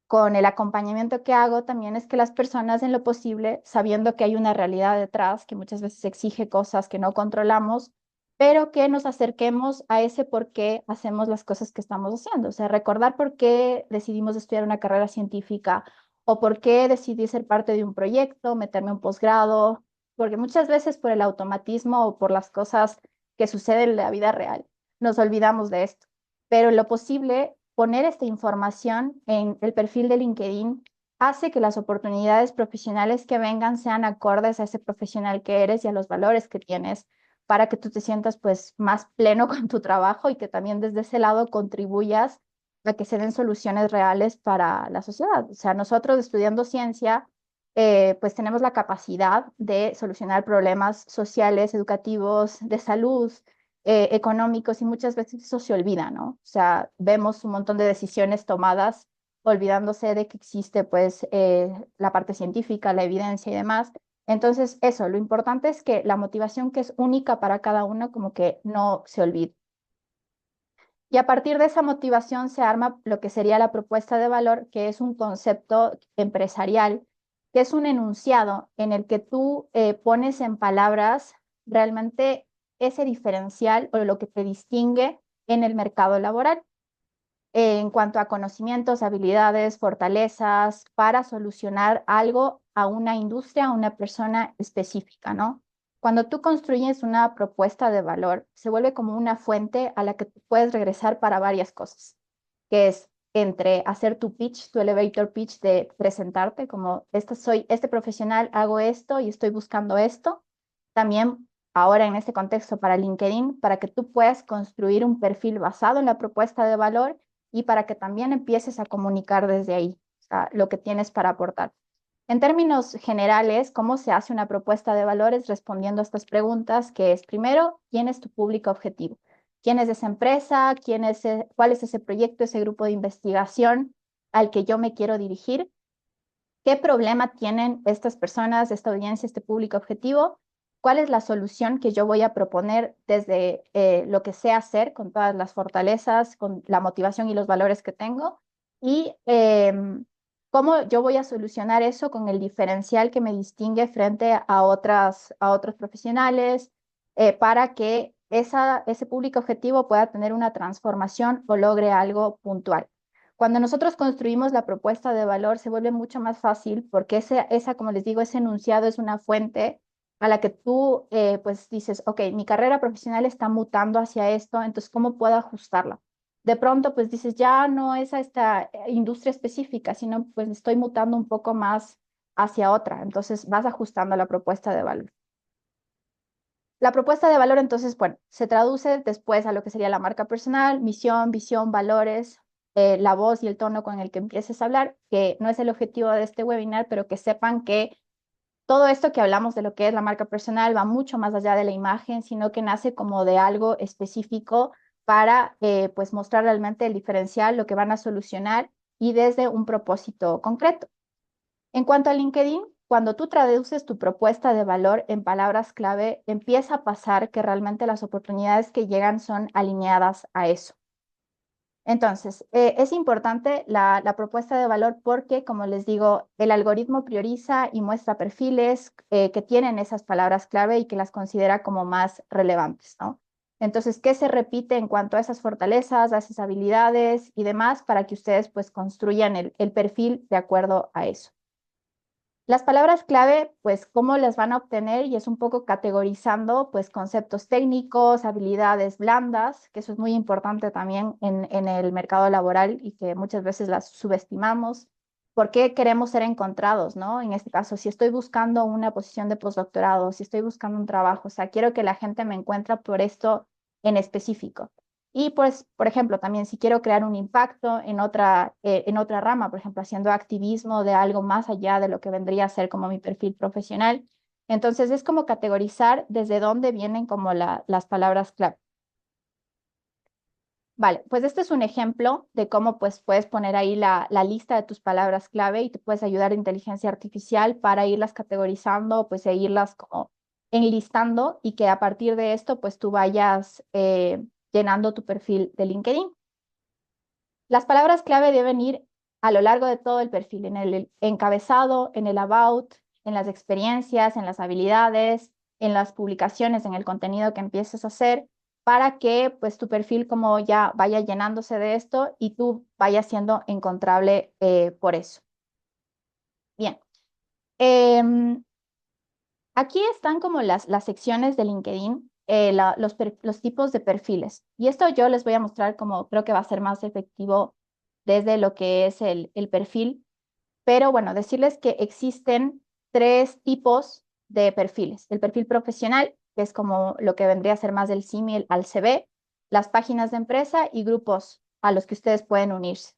A: con el acompañamiento que hago también es que las personas en lo posible, sabiendo que hay una realidad detrás, que muchas veces exige cosas que no controlamos, pero que nos acerquemos a ese por qué hacemos las cosas que estamos haciendo. O sea, recordar por qué decidimos estudiar una carrera científica o por qué decidí ser parte de un proyecto, meterme a un posgrado, porque muchas veces por el automatismo o por las cosas que suceden en la vida real, nos olvidamos de esto. Pero en lo posible, poner esta información en el perfil de LinkedIn hace que las oportunidades profesionales que vengan sean acordes a ese profesional que eres y a los valores que tienes para que tú te sientas pues más pleno con tu trabajo y que también desde ese lado contribuyas a que se den soluciones reales para la sociedad. O sea, nosotros estudiando ciencia, pues tenemos la capacidad de solucionar problemas sociales, educativos, de salud, económicos y muchas veces eso se olvida, ¿no? O sea, vemos un montón de decisiones tomadas olvidándose de que existe pues la parte científica, la evidencia y demás. Entonces, eso, lo importante es que la motivación que es única para cada uno como que no se olvide. Y a partir de esa motivación se arma lo que sería la propuesta de valor, que es un concepto empresarial, que es un enunciado en el que tú pones en palabras realmente ese diferencial o lo que te distingue en el mercado laboral en cuanto a conocimientos, habilidades, fortalezas para solucionar algo a una industria, a una persona específica, ¿no? Cuando tú construyes una propuesta de valor, se vuelve como una fuente a la que tú puedes regresar para varias cosas, que es entre hacer tu pitch, tu elevator pitch de presentarte como soy este profesional, hago esto y estoy buscando esto. También ahora en este contexto para LinkedIn, para que tú puedas construir un perfil basado en la propuesta de valor y para que también empieces a comunicar desde ahí, o sea, lo que tienes para aportar. En términos generales, ¿cómo se hace una propuesta de valores respondiendo a estas preguntas? Que es, primero, ¿quién es tu público objetivo? ¿Quién es esa empresa? ¿Cuál es ese proyecto, ese grupo de investigación al que yo me quiero dirigir? ¿Qué problema tienen estas personas, esta audiencia, este público objetivo? ¿Cuál es la solución que yo voy a proponer desde lo que sé hacer, con todas las fortalezas, con la motivación y los valores que tengo? Y cómo yo voy a solucionar eso con el diferencial que me distingue frente a otros profesionales, para que ese público objetivo pueda tener una transformación o logre algo puntual. Cuando nosotros construimos la propuesta de valor se vuelve mucho más fácil porque como les digo, ese enunciado es una fuente a la que tú pues dices, ok, mi carrera profesional está mutando hacia esto, entonces, ¿cómo puedo ajustarla? De pronto, pues dices, ya no es a esta industria específica, sino pues estoy mutando un poco más hacia otra, entonces vas ajustando la propuesta de valor. La propuesta de valor, entonces, bueno, se traduce después a lo que sería la marca personal, misión, visión, valores, la voz y el tono con el que empieces a hablar, que no es el objetivo de este webinar, pero que sepan que todo esto que hablamos de lo que es la marca personal va mucho más allá de la imagen, sino que nace como de algo específico para pues mostrar realmente el diferencial, lo que van a solucionar y desde un propósito concreto. En cuanto a LinkedIn, cuando tú traduces tu propuesta de valor en palabras clave, empieza a pasar que realmente las oportunidades que llegan son alineadas a eso. Entonces, es importante la propuesta de valor porque, como les digo, el algoritmo prioriza y muestra perfiles que tienen esas palabras clave y que las considera como más relevantes, ¿no? Entonces, ¿qué se repite en cuanto a esas fortalezas, a esas habilidades y demás para que ustedes pues construyan el perfil de acuerdo a eso? Las palabras clave, pues, ¿cómo las van a obtener? Y es un poco categorizando, pues, conceptos técnicos, habilidades blandas, que eso es muy importante también en el mercado laboral y que muchas veces las subestimamos. ¿Por qué queremos ser encontrados, no? En este caso, si estoy buscando una posición de postdoctorado, si estoy buscando un trabajo, o sea, quiero que la gente me encuentre por esto en específico. Y pues, por ejemplo, también si quiero crear un impacto en otra rama, por ejemplo, haciendo activismo de algo más allá de lo que vendría a ser como mi perfil profesional. Entonces, es como categorizar desde dónde vienen como las palabras clave. Vale, pues este es un ejemplo de cómo pues puedes poner ahí la lista de tus palabras clave y te puedes ayudar a inteligencia artificial para irlas categorizando, pues e irlas como enlistando y que a partir de esto pues tú vayas llenando tu perfil de LinkedIn. Las palabras clave deben ir a lo largo de todo el perfil, en el encabezado, en el about, en las experiencias, en las habilidades, en las publicaciones, en el contenido que empieces a hacer, para que pues tu perfil como ya vaya llenándose de esto y tú vayas siendo encontrable por eso. Bien. Em, Aquí están como las secciones de LinkedIn, los tipos de perfiles. Y esto yo les voy a mostrar como creo que va a ser más efectivo desde lo que es el perfil. Pero bueno, decirles que existen tres tipos de perfiles. El perfil profesional, que es como lo que vendría a ser más del símil al CV, las páginas de empresa y grupos a los que ustedes pueden unirse.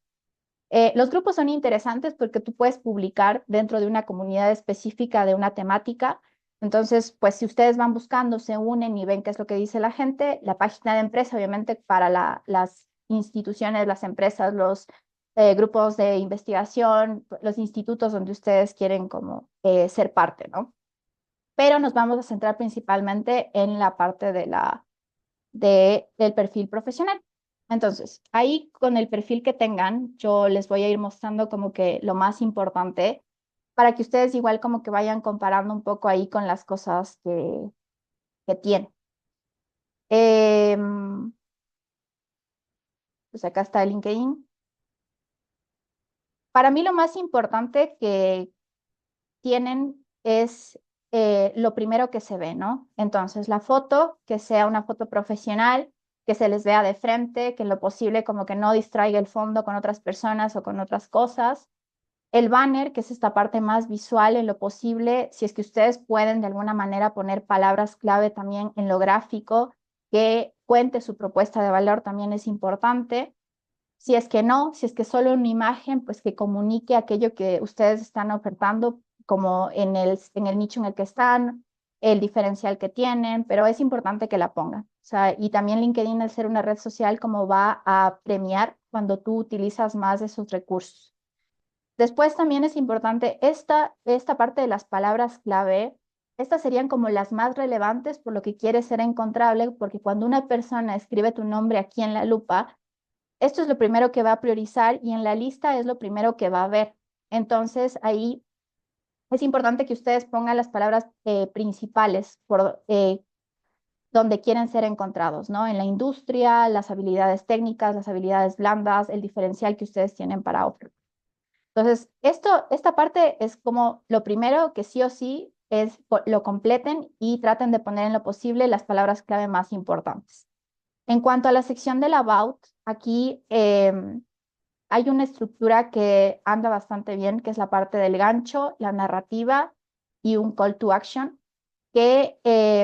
A: Los grupos son interesantes porque tú puedes publicar dentro de una comunidad específica de una temática. Entonces, pues si ustedes van buscando, se unen y ven qué es lo que dice la gente, la página de empresa, obviamente, para las instituciones, las empresas, los grupos de investigación, los institutos donde ustedes quieren como ser parte, ¿no? Pero nos vamos a centrar principalmente en la parte del perfil profesional. Entonces, ahí con el perfil que tengan, yo les voy a ir mostrando como que lo más importante para que ustedes igual como que vayan comparando un poco ahí con las cosas que tienen. Pues acá está el LinkedIn. Para mí lo más importante que tienen es lo primero que se ve, ¿no? Entonces, la foto, que sea una foto profesional, que se les vea de frente, que en lo posible como que no distraiga el fondo con otras personas o con otras cosas. El banner, que es esta parte más visual en lo posible, si es que ustedes pueden de alguna manera poner palabras clave también en lo gráfico, que cuente su propuesta de valor también es importante. Si es que no, si es que solo una imagen, pues que comunique aquello que ustedes están ofertando, como en el nicho en el que están, el diferencial que tienen, pero es importante que la pongan. O sea, y también LinkedIn, al ser una red social, como va a premiar cuando tú utilizas más de sus recursos. Después también es importante esta parte de las palabras clave. Estas serían como las más relevantes por lo que quiere ser encontrable, porque cuando una persona escribe tu nombre aquí en la lupa, esto es lo primero que va a priorizar y en la lista es lo primero que va a ver. Entonces ahí es importante que ustedes pongan las palabras principales por donde quieren ser encontrados, ¿no? En la industria, las habilidades técnicas, las habilidades blandas, el diferencial que ustedes tienen para ofrecer. Entonces, esta parte es como lo primero que sí o sí es lo completen y traten de poner en lo posible las palabras clave más importantes. En cuanto a la sección del about, aquí hay una estructura que anda bastante bien, que es la parte del gancho, la narrativa y un call to action, que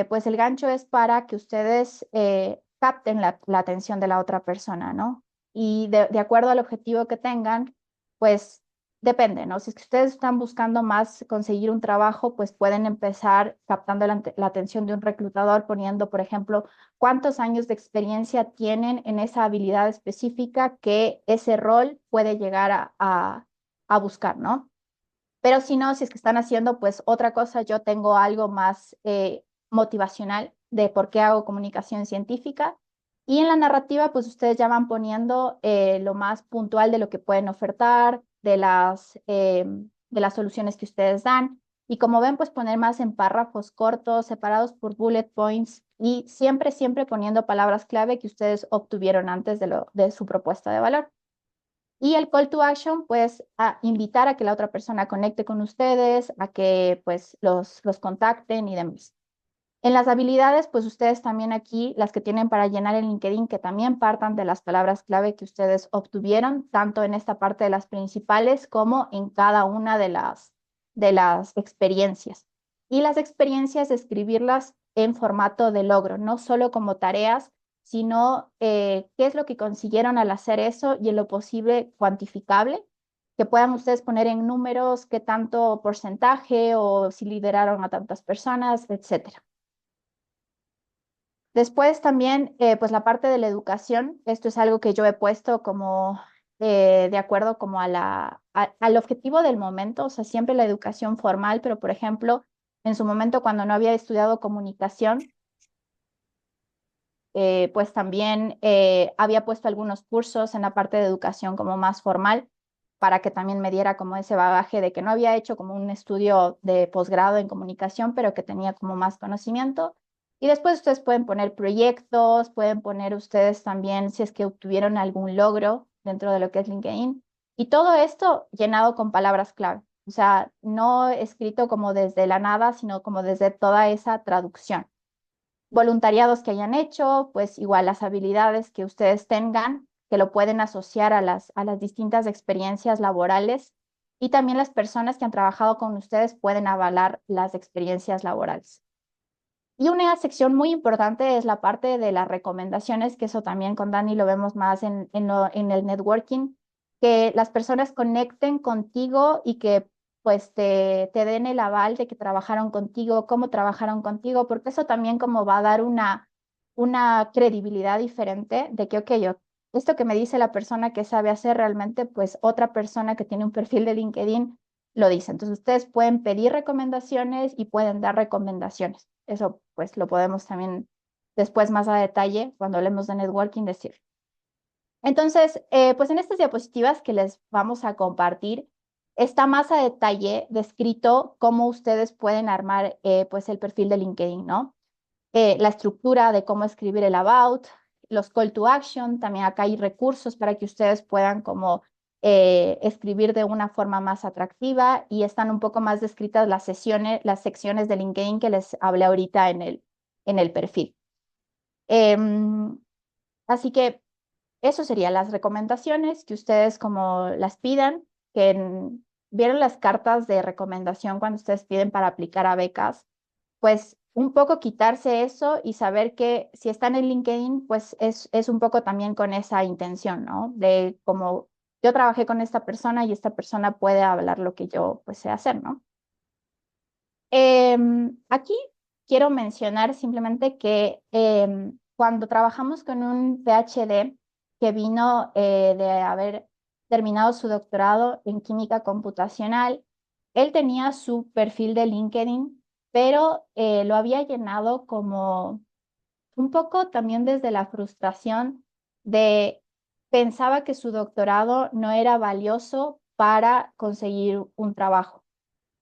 A: pues el gancho es para que ustedes capten la atención de la otra persona, ¿no? Y de acuerdo al objetivo que tengan, pues depende, ¿no? Si es que ustedes están buscando más conseguir un trabajo, pues pueden empezar captando la atención de un reclutador poniendo, por ejemplo, cuántos años de experiencia tienen en esa habilidad específica que ese rol puede llegar a buscar, ¿no? Pero si no, si es que están haciendo pues otra cosa, yo tengo algo más motivacional de por qué hago comunicación científica. Y en la narrativa, pues ustedes ya van poniendo lo más puntual de lo que pueden ofertar, de las soluciones que ustedes dan. Y como ven, pues poner más en párrafos cortos, separados por bullet points y siempre, siempre poniendo palabras clave que ustedes obtuvieron antes de su propuesta de valor. Y el call to action, pues, a invitar a que la otra persona conecte con ustedes, a que, pues, los contacten y demás. En las habilidades, pues, ustedes también aquí, las que tienen para llenar el LinkedIn, que también partan de las palabras clave que ustedes obtuvieron, tanto en esta parte de las principales como en cada una de las experiencias. Y las experiencias, escribirlas en formato de logro, no solo como tareas, sino qué es lo que consiguieron al hacer eso y en lo posible cuantificable, que puedan ustedes poner en números qué tanto porcentaje o si lideraron a tantas personas, etcétera. Después también, pues la parte de la educación, esto es algo que yo he puesto como de acuerdo como al objetivo del momento, o sea, siempre la educación formal, pero por ejemplo, en su momento cuando no había estudiado comunicación, pues también había puesto algunos cursos en la parte de educación como más formal para que también me diera como ese bagaje de que no había hecho como un estudio de posgrado en comunicación, pero que tenía como más conocimiento. Y después ustedes pueden poner proyectos, pueden poner ustedes también si es que obtuvieron algún logro dentro de lo que es LinkedIn. Y todo esto llenado con palabras clave. O sea, no escrito como desde la nada, sino como desde toda esa traducción voluntariados que hayan hecho, pues igual las habilidades que ustedes tengan, que lo pueden asociar a las distintas experiencias laborales y también las personas que han trabajado con ustedes pueden avalar las experiencias laborales. Y una sección muy importante es la parte de las recomendaciones, que eso también con Dani lo vemos más en el networking, que las personas conecten contigo y que pues te den el aval de que trabajaron contigo, cómo trabajaron contigo, porque eso también como va a dar una credibilidad diferente de que, ok, yo, esto que me dice la persona que sabe hacer realmente, pues otra persona que tiene un perfil de LinkedIn lo dice. Entonces ustedes pueden pedir recomendaciones y pueden dar recomendaciones. Eso pues lo podemos también después más a detalle cuando hablemos de networking decir. Entonces, pues en estas diapositivas que les vamos a compartir, está más a detalle descrito cómo ustedes pueden armar pues el perfil de LinkedIn, ¿no? La estructura de cómo escribir el about, los call to action, también acá hay recursos para que ustedes puedan como escribir de una forma más atractiva y están un poco más descritas las secciones de LinkedIn que les hablé ahorita en el perfil. Así que eso serían las recomendaciones que ustedes como las pidan, que vieron las cartas de recomendación cuando ustedes piden para aplicar a becas, pues un poco quitarse eso y saber que si están en LinkedIn, pues es un poco también con esa intención, ¿no? De como yo trabajé con esta persona y esta persona puede hablar lo que yo pues sé hacer, ¿no? Aquí quiero mencionar simplemente que cuando trabajamos con un PhD que vino de haber terminado su doctorado en química computacional, él tenía su perfil de LinkedIn, pero lo había llenado como un poco también desde la frustración de pensaba que su doctorado no era valioso para conseguir un trabajo.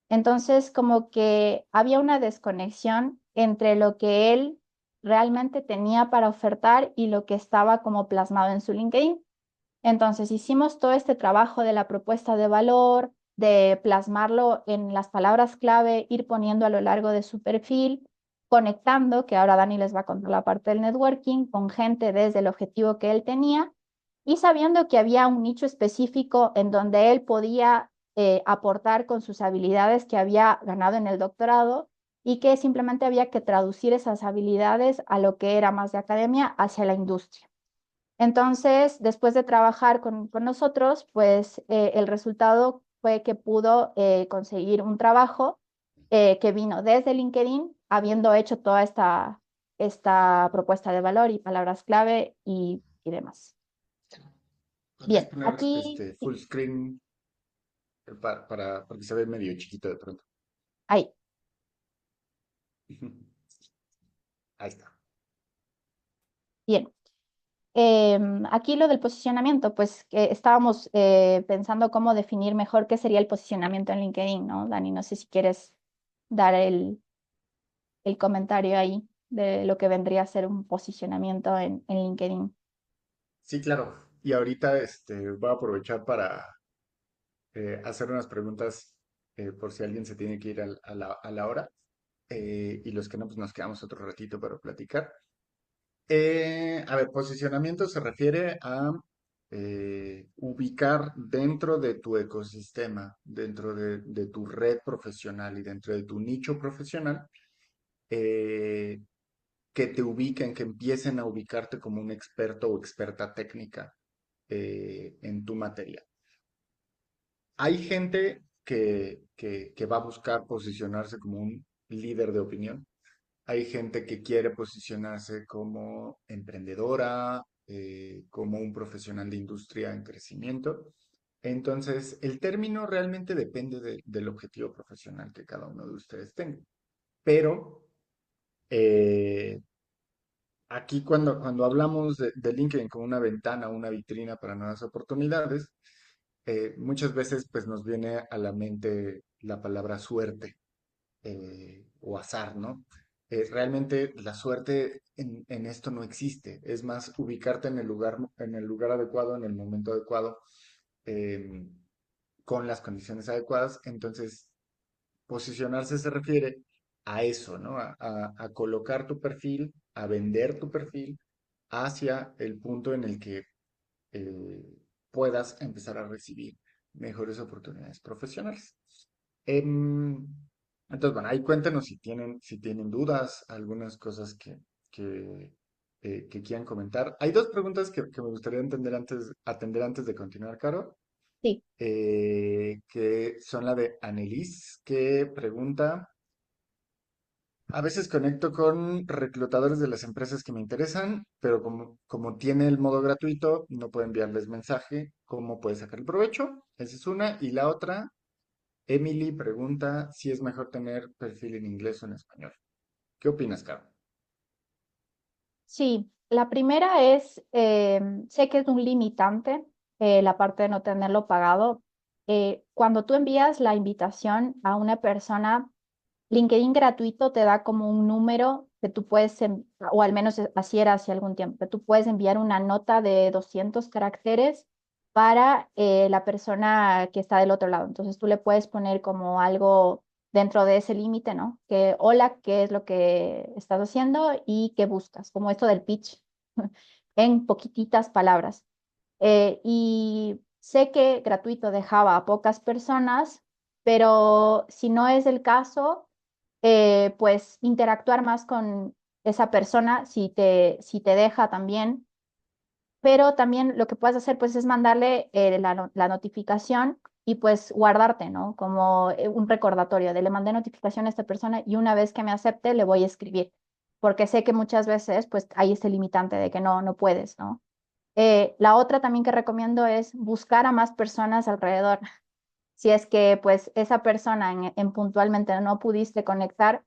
A: Entonces, como que había una desconexión entre lo que él realmente tenía para ofertar y lo que estaba como plasmado en su LinkedIn. Entonces, hicimos todo este trabajo de la propuesta de valor, de plasmarlo en las palabras clave, ir poniendo a lo largo de su perfil, conectando, que ahora Dani les va a contar la parte del networking, con gente desde el objetivo que él tenía y sabiendo que había un nicho específico en donde él podía aportar con sus habilidades que había ganado en el doctorado y que simplemente había que traducir esas habilidades a lo que era más de academia hacia la industria. Entonces, después de trabajar con nosotros, pues el resultado fue que pudo conseguir un trabajo que vino desde LinkedIn, habiendo hecho toda esta propuesta de valor y palabras clave y demás.
B: ¿Podrías
A: Bien,
B: poner
A: aquí,
B: full screen porque se ve medio chiquito de pronto?
A: ahí,
B: Ahí está.
A: bien. Aquí lo del posicionamiento, pues que estábamos pensando cómo definir mejor qué sería el posicionamiento en LinkedIn, ¿no? Dani, no sé si quieres dar el comentario ahí de lo que vendría a ser un posicionamiento en LinkedIn.
B: Sí, claro. Y ahorita voy a aprovechar para hacer unas preguntas por si alguien se tiene que ir a la hora. Y los que no, pues nos quedamos otro ratito para platicar. A ver, posicionamiento se refiere a ubicar dentro de tu ecosistema, dentro de tu red profesional y dentro de tu nicho profesional, eh, que te ubiquen, que empiecen a ubicarte como un experto o experta técnica en tu materia. Hay gente que va a buscar posicionarse como un líder de opinión. Hay gente que quiere posicionarse como emprendedora, como un profesional de industria en crecimiento. Entonces, el término realmente depende del objetivo profesional que cada uno de ustedes tenga. Pero eh, aquí cuando hablamos de LinkedIn como una ventana, una vitrina para nuevas oportunidades, muchas veces pues nos viene a la mente la palabra suerte o azar, ¿no? Realmente la suerte en esto no existe. Es más ubicarte en el lugar adecuado, en el momento adecuado, eh, con las condiciones adecuadas. Entonces, posicionarse se refiere a eso, ¿no? A colocar tu perfil, a vender tu perfil hacia el punto en el que eh, puedas empezar a recibir mejores oportunidades profesionales. Em, entonces, bueno, ahí cuéntenos si tienen dudas, algunas cosas que quieran comentar. Hay dos preguntas que me gustaría atender antes de continuar, Caro,
A: Sí,
B: que son la de Annelies, que pregunta, a veces conecto con reclutadores de las empresas que me interesan, pero como tiene el modo gratuito, no puedo enviarles mensaje. ¿Cómo puede sacar el provecho? Esa es una. Y la otra, Emily pregunta si es mejor tener perfil en inglés o en español. ¿Qué opinas, Caro?
A: sí. La primera es, sé que es un limitante la parte de no tenerlo pagado. Cuando tú envías la invitación a una persona, LinkedIn gratuito te da como un número que tú puedes, o al menos así era hace algún tiempo, que tú puedes enviar una nota de 200 caracteres para la persona que está del otro lado. Entonces tú le puedes poner como algo dentro de ese límite, ¿no? Que hola, ¿qué es lo que estás haciendo y qué buscas? Como esto del pitch en poquititas palabras. Y sé que gratuito dejaba a pocas personas, pero si no es el caso pues interactuar más con esa persona si te deja también, pero también lo que puedes hacer pues es mandarle la notificación y pues guardarte, ¿no? Como un recordatorio de le mandé notificación a esta persona y una vez que me acepte le voy a escribir, porque sé que muchas veces pues hay este limitante de que no puedes, ¿no? La otra también que recomiendo es buscar a más personas alrededor. Si es que pues esa persona en puntualmente no pudiste conectar,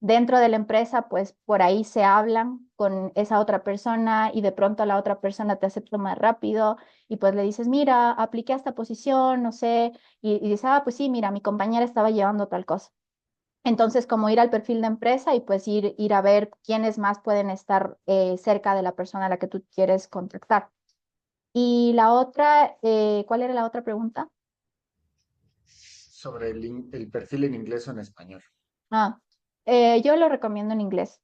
A: dentro de la empresa, pues por ahí se hablan con esa otra persona y de pronto la otra persona te acepta más rápido y pues le dices, mira, apliqué a esta posición, no sé, y dices, ah, pues sí, mira, mi compañera estaba llevando tal cosa. Entonces, como ir al perfil de empresa y pues ir a ver quiénes más pueden estar cerca de la persona a la que tú quieres contactar. Y la otra, ¿cuál era la otra pregunta?
B: Sobre el perfil en inglés o en español.
A: Ah, yo lo recomiendo en inglés.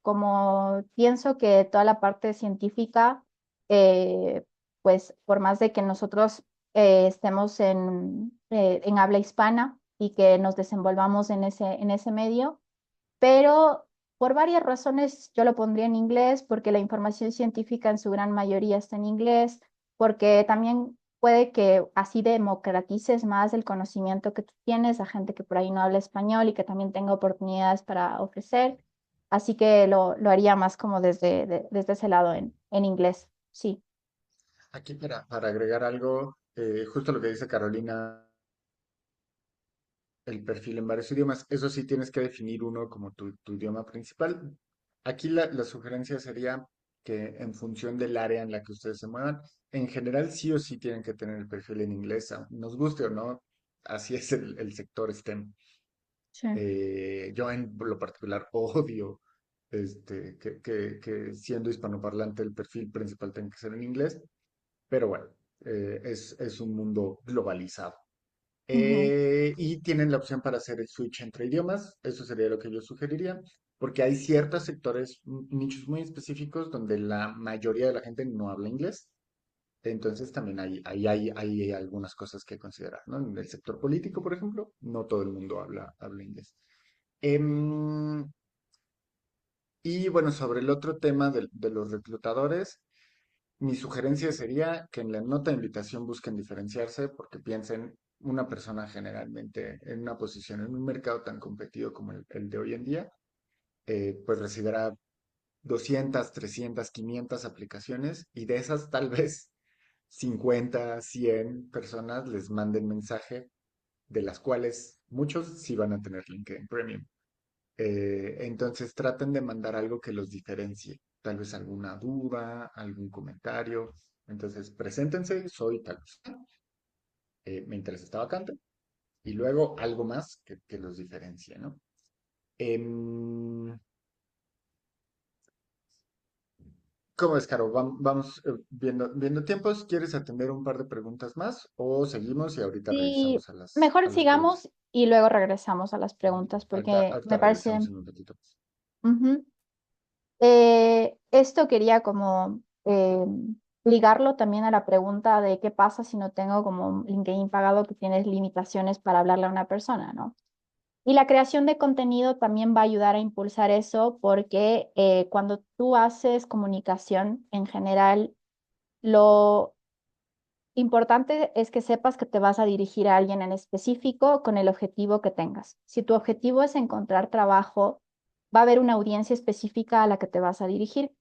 A: Como pienso que toda la parte científica, pues por más de que nosotros estemos en habla hispana y que nos desenvolvamos en ese medio, pero por varias razones yo lo pondría en inglés, porque la información científica en su gran mayoría está en inglés, porque también puede que así democratices más el conocimiento que tú tienes a gente que por ahí no habla español y que también tenga oportunidades para ofrecer. Así que lo haría más como desde ese lado en inglés. Sí.
B: Aquí para agregar algo, justo lo que dice Carolina, el perfil en varios idiomas, eso sí tienes que definir uno como tu idioma principal. Aquí la sugerencia sería que en función del área en la que ustedes se muevan, en general sí o sí tienen que tener el perfil en inglés, nos guste o no, así es el sector STEM.
A: Sí.
B: Yo en lo particular odio que siendo hispanoparlante el perfil principal tenga que ser en inglés, pero bueno, es un mundo globalizado.
A: Ujú.
B: Y tienen la opción para hacer el switch entre idiomas, eso sería lo que yo sugeriría, porque hay ciertos sectores, nichos muy específicos donde la mayoría de la gente no habla inglés. Entonces también hay algunas cosas que considerar, ¿no? En el sector político, por ejemplo, no todo el mundo habla inglés. Em, y bueno, sobre el otro tema de los reclutadores, mi sugerencia sería que en la nota de invitación busquen diferenciarse porque piensen una persona generalmente en una posición en un mercado tan competido como el de hoy en día, pues recibirá 200, 300, 500 aplicaciones y de esas tal vez 50, 100 personas les manden mensaje, de las cuales muchos sí van a tener LinkedIn Premium. Entonces traten de mandar algo que los diferencie, tal vez alguna duda, algún comentario. Entonces preséntense, soy tal persona, me interesa esta vacante, y luego algo más que los diferencie, ¿no? Em, ¿Cómo es, Caro? Vamos, viendo tiempos. ¿Quieres atender un par de preguntas más o seguimos y ahorita
A: Sí,
B: regresamos a
A: mejor
B: a las preguntas?
A: sigamos y luego regresamos a las preguntas porque
B: Ahorita
A: me parece...
B: regresamos en un ratito más.
A: Ujú. Esto quería como ligarlo también a la pregunta de qué pasa si no tengo como un LinkedIn pagado que tienes limitaciones para hablarle a una persona, ¿no? Y la creación de contenido también va a ayudar a impulsar eso porque cuando tú haces comunicación en general, lo importante es que sepas que te vas a dirigir a alguien en específico con el objetivo que tengas. Si tu objetivo es encontrar trabajo, va a haber una audiencia específica a la que te vas a dirigir.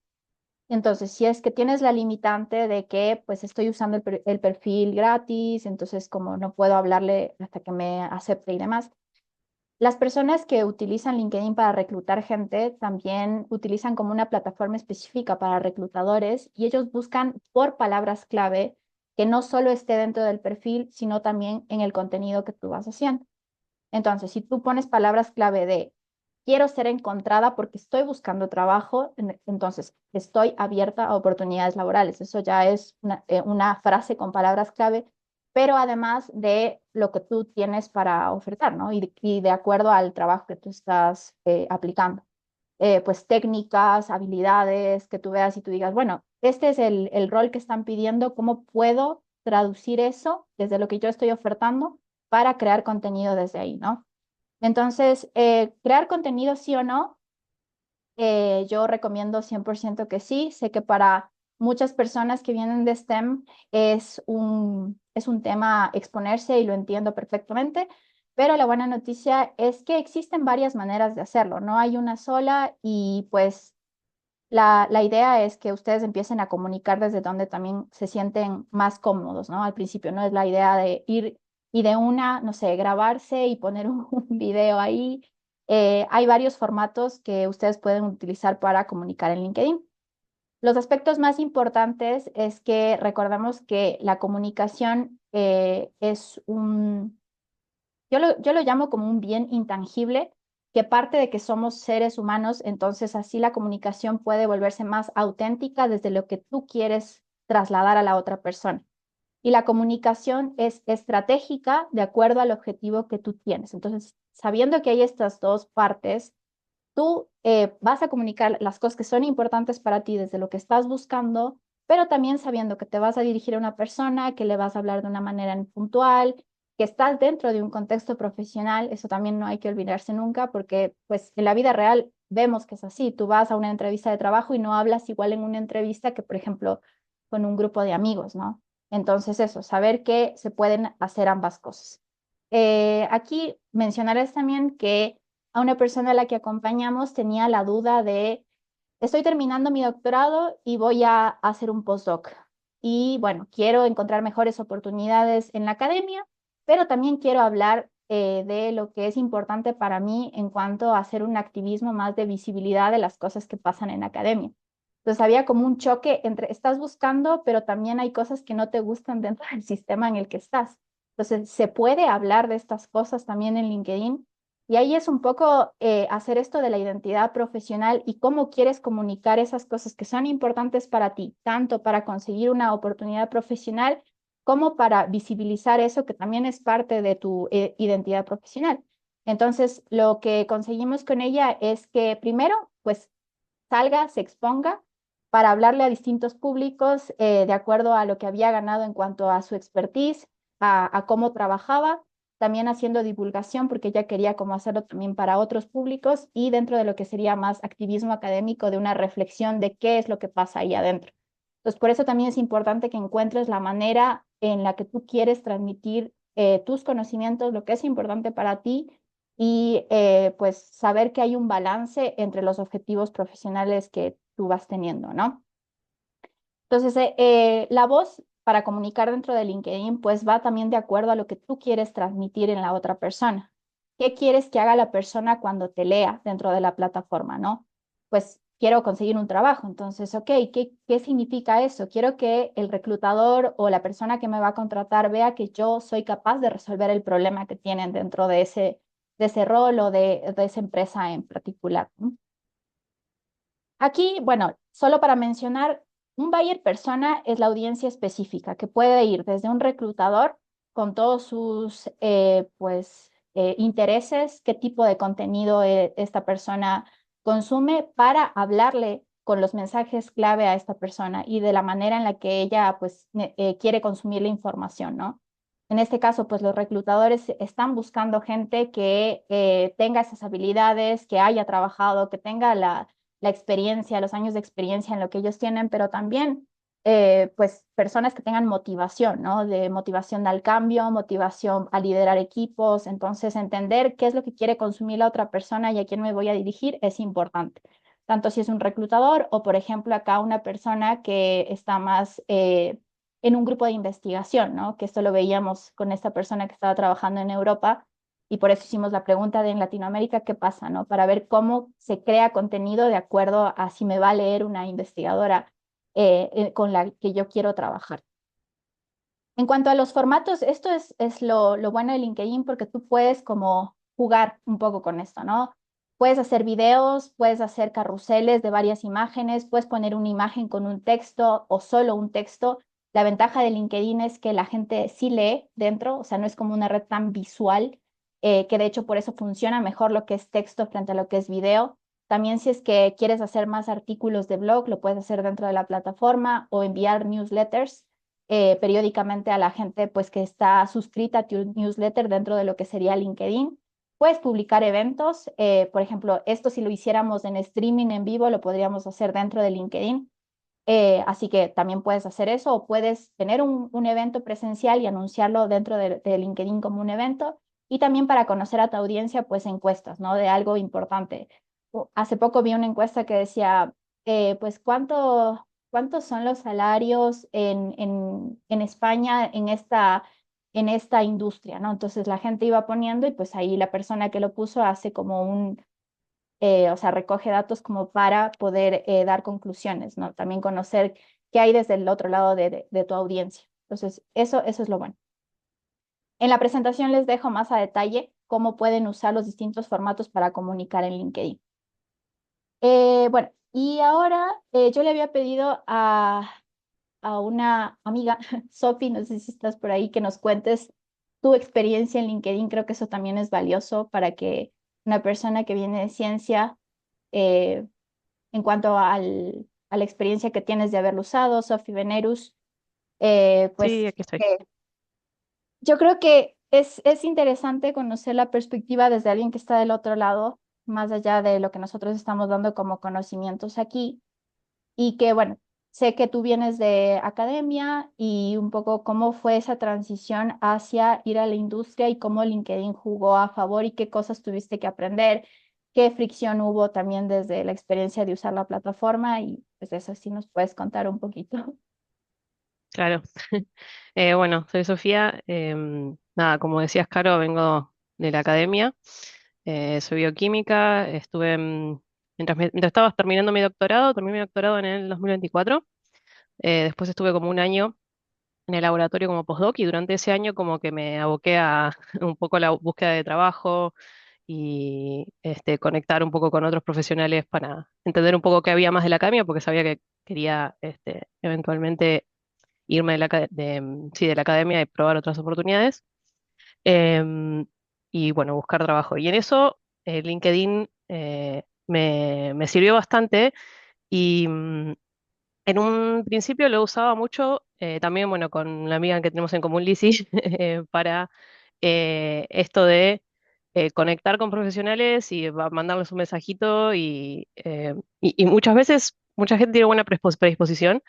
A: Entonces, si es que tienes la limitante de que pues estoy usando el perfil gratis, entonces como no puedo hablarle hasta que me acepte y demás. Las personas que utilizan LinkedIn para reclutar gente también utilizan como una plataforma específica para reclutadores y ellos buscan por palabras clave que no solo esté dentro del perfil, sino también en el contenido que tú vas haciendo. Entonces, si tú pones palabras clave de quiero ser encontrada porque estoy buscando trabajo, entonces estoy abierta a oportunidades laborales. Eso ya es una frase con palabras clave, pero además de lo que tú tienes para ofertar, ¿no? Y de acuerdo al trabajo que tú estás aplicando. Pues técnicas, habilidades, que tú veas y tú digas, bueno, este es el rol que están pidiendo, ¿cómo puedo traducir eso desde lo que yo estoy ofertando para crear contenido desde ahí, ¿no? Entonces, crear contenido sí o no, yo recomiendo 100% que sí. Sé que para muchas personas que vienen de STEM es un tema exponerse y lo entiendo perfectamente, pero la buena noticia es que existen varias maneras de hacerlo, no hay una sola y pues la idea es que ustedes empiecen a comunicar desde donde también se sienten más cómodos, ¿no? Al principio no es la idea de ir y de una, no sé, grabarse y poner un video ahí. Hay varios formatos que ustedes pueden utilizar para comunicar en LinkedIn. Los aspectos más importantes es que recordemos que la comunicación es yo lo llamo como un bien intangible que parte de que somos seres humanos, entonces así la comunicación puede volverse más auténtica desde lo que tú quieres trasladar a la otra persona. Y la comunicación es estratégica de acuerdo al objetivo que tú tienes. Entonces, sabiendo que hay estas dos partes, tú vas a comunicar las cosas que son importantes para ti desde lo que estás buscando, pero también sabiendo que te vas a dirigir a una persona, que le vas a hablar de una manera puntual, que estás dentro de un contexto profesional, eso también no hay que olvidarse nunca, porque pues en la vida real vemos que es así, tú vas a una entrevista de trabajo y no hablas igual en una entrevista que, por ejemplo, con un grupo de amigos, ¿no? Entonces eso, saber que se pueden hacer ambas cosas. Aquí mencionarles también que a una persona a la que acompañamos tenía la duda de, estoy terminando mi doctorado y voy a hacer un postdoc. Y bueno, quiero encontrar mejores oportunidades en la academia, pero también quiero hablar de lo que es importante para mí en cuanto a hacer un activismo más de visibilidad de las cosas que pasan en la academia. Entonces había como un choque entre estás buscando, pero también hay cosas que no te gustan dentro del sistema en el que estás. Entonces, se puede hablar de estas cosas también en LinkedIn y ahí es un poco hacer esto de la identidad profesional y cómo quieres comunicar esas cosas que son importantes para ti, tanto para conseguir una oportunidad profesional como para visibilizar eso que también es parte de tu identidad profesional. Entonces, lo que conseguimos con ella es que primero, pues salga, se exponga para hablarle a distintos públicos de acuerdo a lo que había ganado en cuanto a su expertise, a cómo trabajaba, también haciendo divulgación porque ella quería como hacerlo también para otros públicos y dentro de lo que sería más activismo académico de una reflexión de qué es lo que pasa ahí adentro. Entonces, por eso también es importante que encuentres la manera en la que tú quieres transmitir tus conocimientos, lo que es importante para ti y pues saber que hay un balance entre los objetivos profesionales que tú vas teniendo, ¿no? Entonces, la voz para comunicar dentro de LinkedIn, pues va también de acuerdo a lo que tú quieres transmitir en la otra persona. ¿Qué quieres que haga la persona cuando te lea dentro de la plataforma, no? Pues quiero conseguir un trabajo. Entonces, ok, ¿qué significa eso? Quiero que el reclutador o la persona que me va a contratar vea que yo soy capaz de resolver el problema que tienen dentro de ese rol o de esa empresa en particular, ¿no? Aquí, bueno, solo para mencionar, un buyer persona es la audiencia específica que puede ir desde un reclutador con todos sus intereses, qué tipo de contenido esta persona consume para hablarle con los mensajes clave a esta persona y de la manera en la que ella pues quiere consumir la información, ¿no? En este caso, pues los reclutadores están buscando gente que tenga esas habilidades, que haya trabajado, que tenga la experiencia, los años de experiencia en lo que ellos tienen, pero también pues personas que tengan motivación, ¿no? De motivación al cambio, motivación a liderar equipos. Entonces, entender qué es lo que quiere consumir la otra persona y a quién me voy a dirigir es importante. Tanto si es un reclutador o, por ejemplo, acá una persona que está más en un grupo de investigación, ¿no? Que esto lo veíamos con esta persona que estaba trabajando en Europa y por eso hicimos la pregunta de en Latinoamérica, ¿qué pasa, no? Para ver cómo se crea contenido de acuerdo a si me va a leer una investigadora con la que yo quiero trabajar. En cuanto a los formatos, esto es lo bueno de LinkedIn porque tú puedes como jugar un poco con esto, ¿no? Puedes hacer videos, puedes hacer carruseles de varias imágenes, puedes poner una imagen con un texto o solo un texto. La ventaja de LinkedIn es que la gente sí lee dentro, o sea, no es como una red tan visual, que de hecho por eso funciona mejor lo que es texto frente a lo que es video. También si es que quieres hacer más artículos de blog, lo puedes hacer dentro de la plataforma o enviar newsletters periódicamente a la gente pues que está suscrita a tu newsletter dentro de lo que sería LinkedIn. Puedes publicar eventos, por ejemplo, esto si lo hiciéramos en streaming en vivo, lo podríamos hacer dentro de LinkedIn. Así que también puedes hacer eso o puedes tener un evento presencial y anunciarlo dentro de LinkedIn como un evento. Y también para conocer a tu audiencia, pues encuestas, ¿no? De algo importante. Hace poco vi una encuesta que decía, pues, ¿cuántos son los salarios en España en esta industria, ¿no? Entonces la gente iba poniendo y pues ahí la persona que lo puso hace como o sea, recoge datos como para poder dar conclusiones, ¿no? También conocer qué hay desde el otro lado de tu audiencia. Entonces, eso es lo bueno. En la presentación les dejo más a detalle cómo pueden usar los distintos formatos para comunicar en LinkedIn. Bueno, y ahora yo le había pedido a una amiga, Sophie, no sé si estás por ahí, que nos cuentes tu experiencia en LinkedIn. Creo que eso también es valioso para que una persona que viene de ciencia eh, en cuanto a la experiencia que tienes de haberlo usado, Sophie Venerus,
C: Sí,
A: pues
C: aquí estoy.
A: yo creo que es interesante conocer la perspectiva desde alguien que está del otro lado, más allá de lo que nosotros estamos dando como conocimientos aquí, y que, bueno, sé que tú vienes de academia y un poco cómo fue esa transición hacia ir a la industria y cómo LinkedIn jugó a favor y qué cosas tuviste que aprender, qué fricción hubo también desde la experiencia de usar la plataforma y pues eso sí nos puedes contar un poquito.
C: Claro. Bueno, soy Sofía. Nada, como decías, Caro, vengo de la academia. Soy bioquímica. Mientras estaba terminando mi doctorado, terminé mi doctorado en el 2024. Después estuve como un año en el laboratorio como postdoc y durante ese año como que me aboqué a un poco la búsqueda de trabajo y conectar un poco con otros profesionales para entender un poco qué había más de la academia, porque sabía que quería eventualmente irme sí, de la academia y probar otras oportunidades. Em, y bueno, buscar trabajo. Y en eso LinkedIn me sirvió bastante y en un principio lo usaba mucho, también bueno, con la amiga que tenemos en común, Lizzy, para esto de conectar con profesionales y mandarles un mensajito y muchas veces mucha gente tiene buena predisposición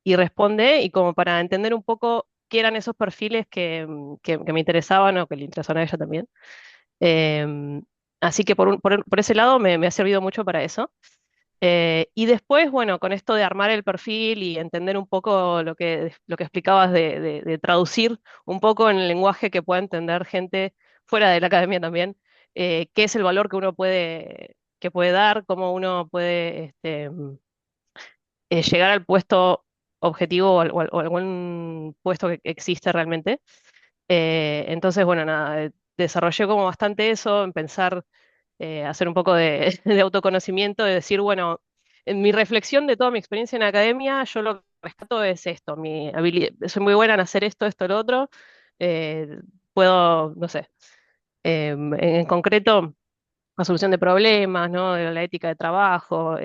C: y responde, y como para entender un poco qué eran esos perfiles que me interesaban o que le interesaban a ella también. Em, Así que por ese lado me ha servido mucho para eso. Y después, bueno, con esto de armar el perfil y entender un poco lo que explicabas de traducir un poco en el lenguaje que pueda entender gente fuera de la academia también, qué es el valor que puede dar, cómo uno puede llegar al puesto objetivo o algún puesto que existe realmente. Entonces, bueno, nada, desarrollé como bastante eso, en pensar, hacer un poco de, de autoconocimiento, de decir, bueno, en mi reflexión de toda mi experiencia en academia, yo lo que rescato es esto, mi habilidad, soy muy buena en hacer esto, lo otro, puedo, no sé, en concreto la solución de problemas, ¿no? La ética de trabajo,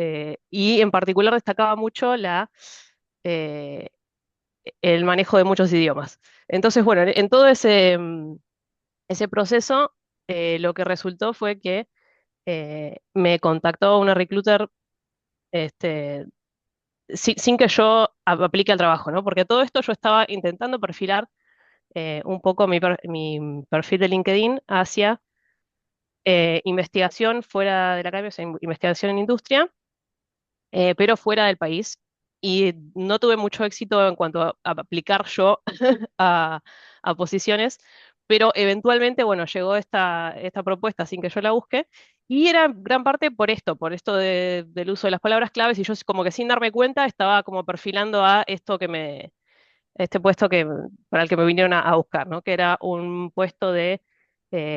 C: y en particular destacaba mucho eh, el manejo de muchos idiomas. Entonces, bueno, en todo ese proceso, lo que resultó fue que me contactó una recruiter este, sin que yo aplique al trabajo, ¿no? Porque todo esto yo estaba intentando perfilar un poco mi perfil de LinkedIn hacia investigación fuera de la academia, o sea, investigación en industria, pero fuera del país. Y no tuve mucho éxito en cuanto a aplicar yo a, a posiciones, pero eventualmente, bueno, llegó esta propuesta sin que yo la busque, y era en gran parte por esto del uso de las palabras claves, y yo como que sin darme cuenta estaba como perfilando a este puesto para el que me vinieron a buscar, ¿no? Que era un puesto de